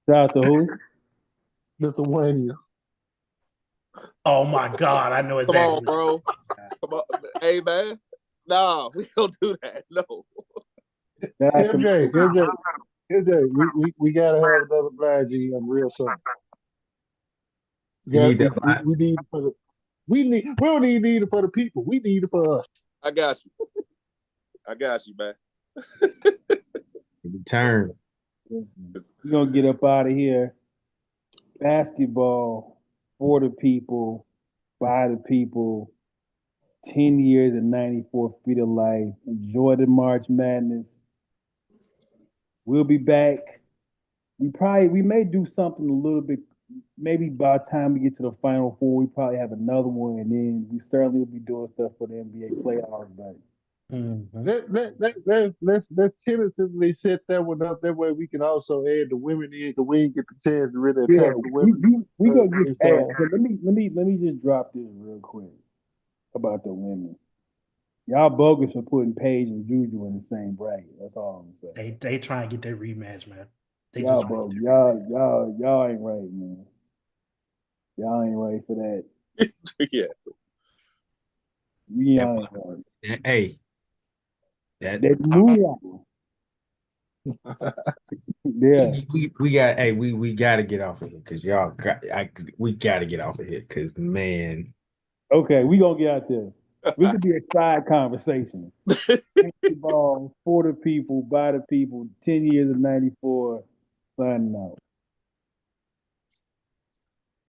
Shout out to who? Lithuania. Oh my God, I know Come on, exactly. bro. Come on. Hey, man. Nah, we don't do that. No. Shout out to We gotta have another blind G on real soon. You need that We need it for the we don't even need it for the people. We need it for us. I got you. I got you, man. return. We're gonna get up out of here. Basketball for the people, by the people. 10 years and 94 feet of life. Enjoy the March Madness. We'll be back. We may do something a little bit. Maybe by the time we get to the Final Four, we probably have another one, and then we certainly will be doing stuff for the NBA playoffs. But Let's tentatively set that one up. That way we can also add the women in, because we didn't get the chance to really yeah, attack the women. we gonna get. Hey, So, so let me just drop this real quick about the women. Y'all bogus for putting Paige and Juju in the same bracket. That's all I'm saying. They try and get their rematch, man. They Y'all just trying to bogus. get their rematch. Y'all ain't right, man. Y'all ain't right for that. Yeah. Y'all ain't right. Hey, that That moolah. Yeah. we got to get off of here because we got to get off of here because man, Okay, we gonna get out there. This could be a side conversation. Basketball for the people, by the people. 10 years of '94.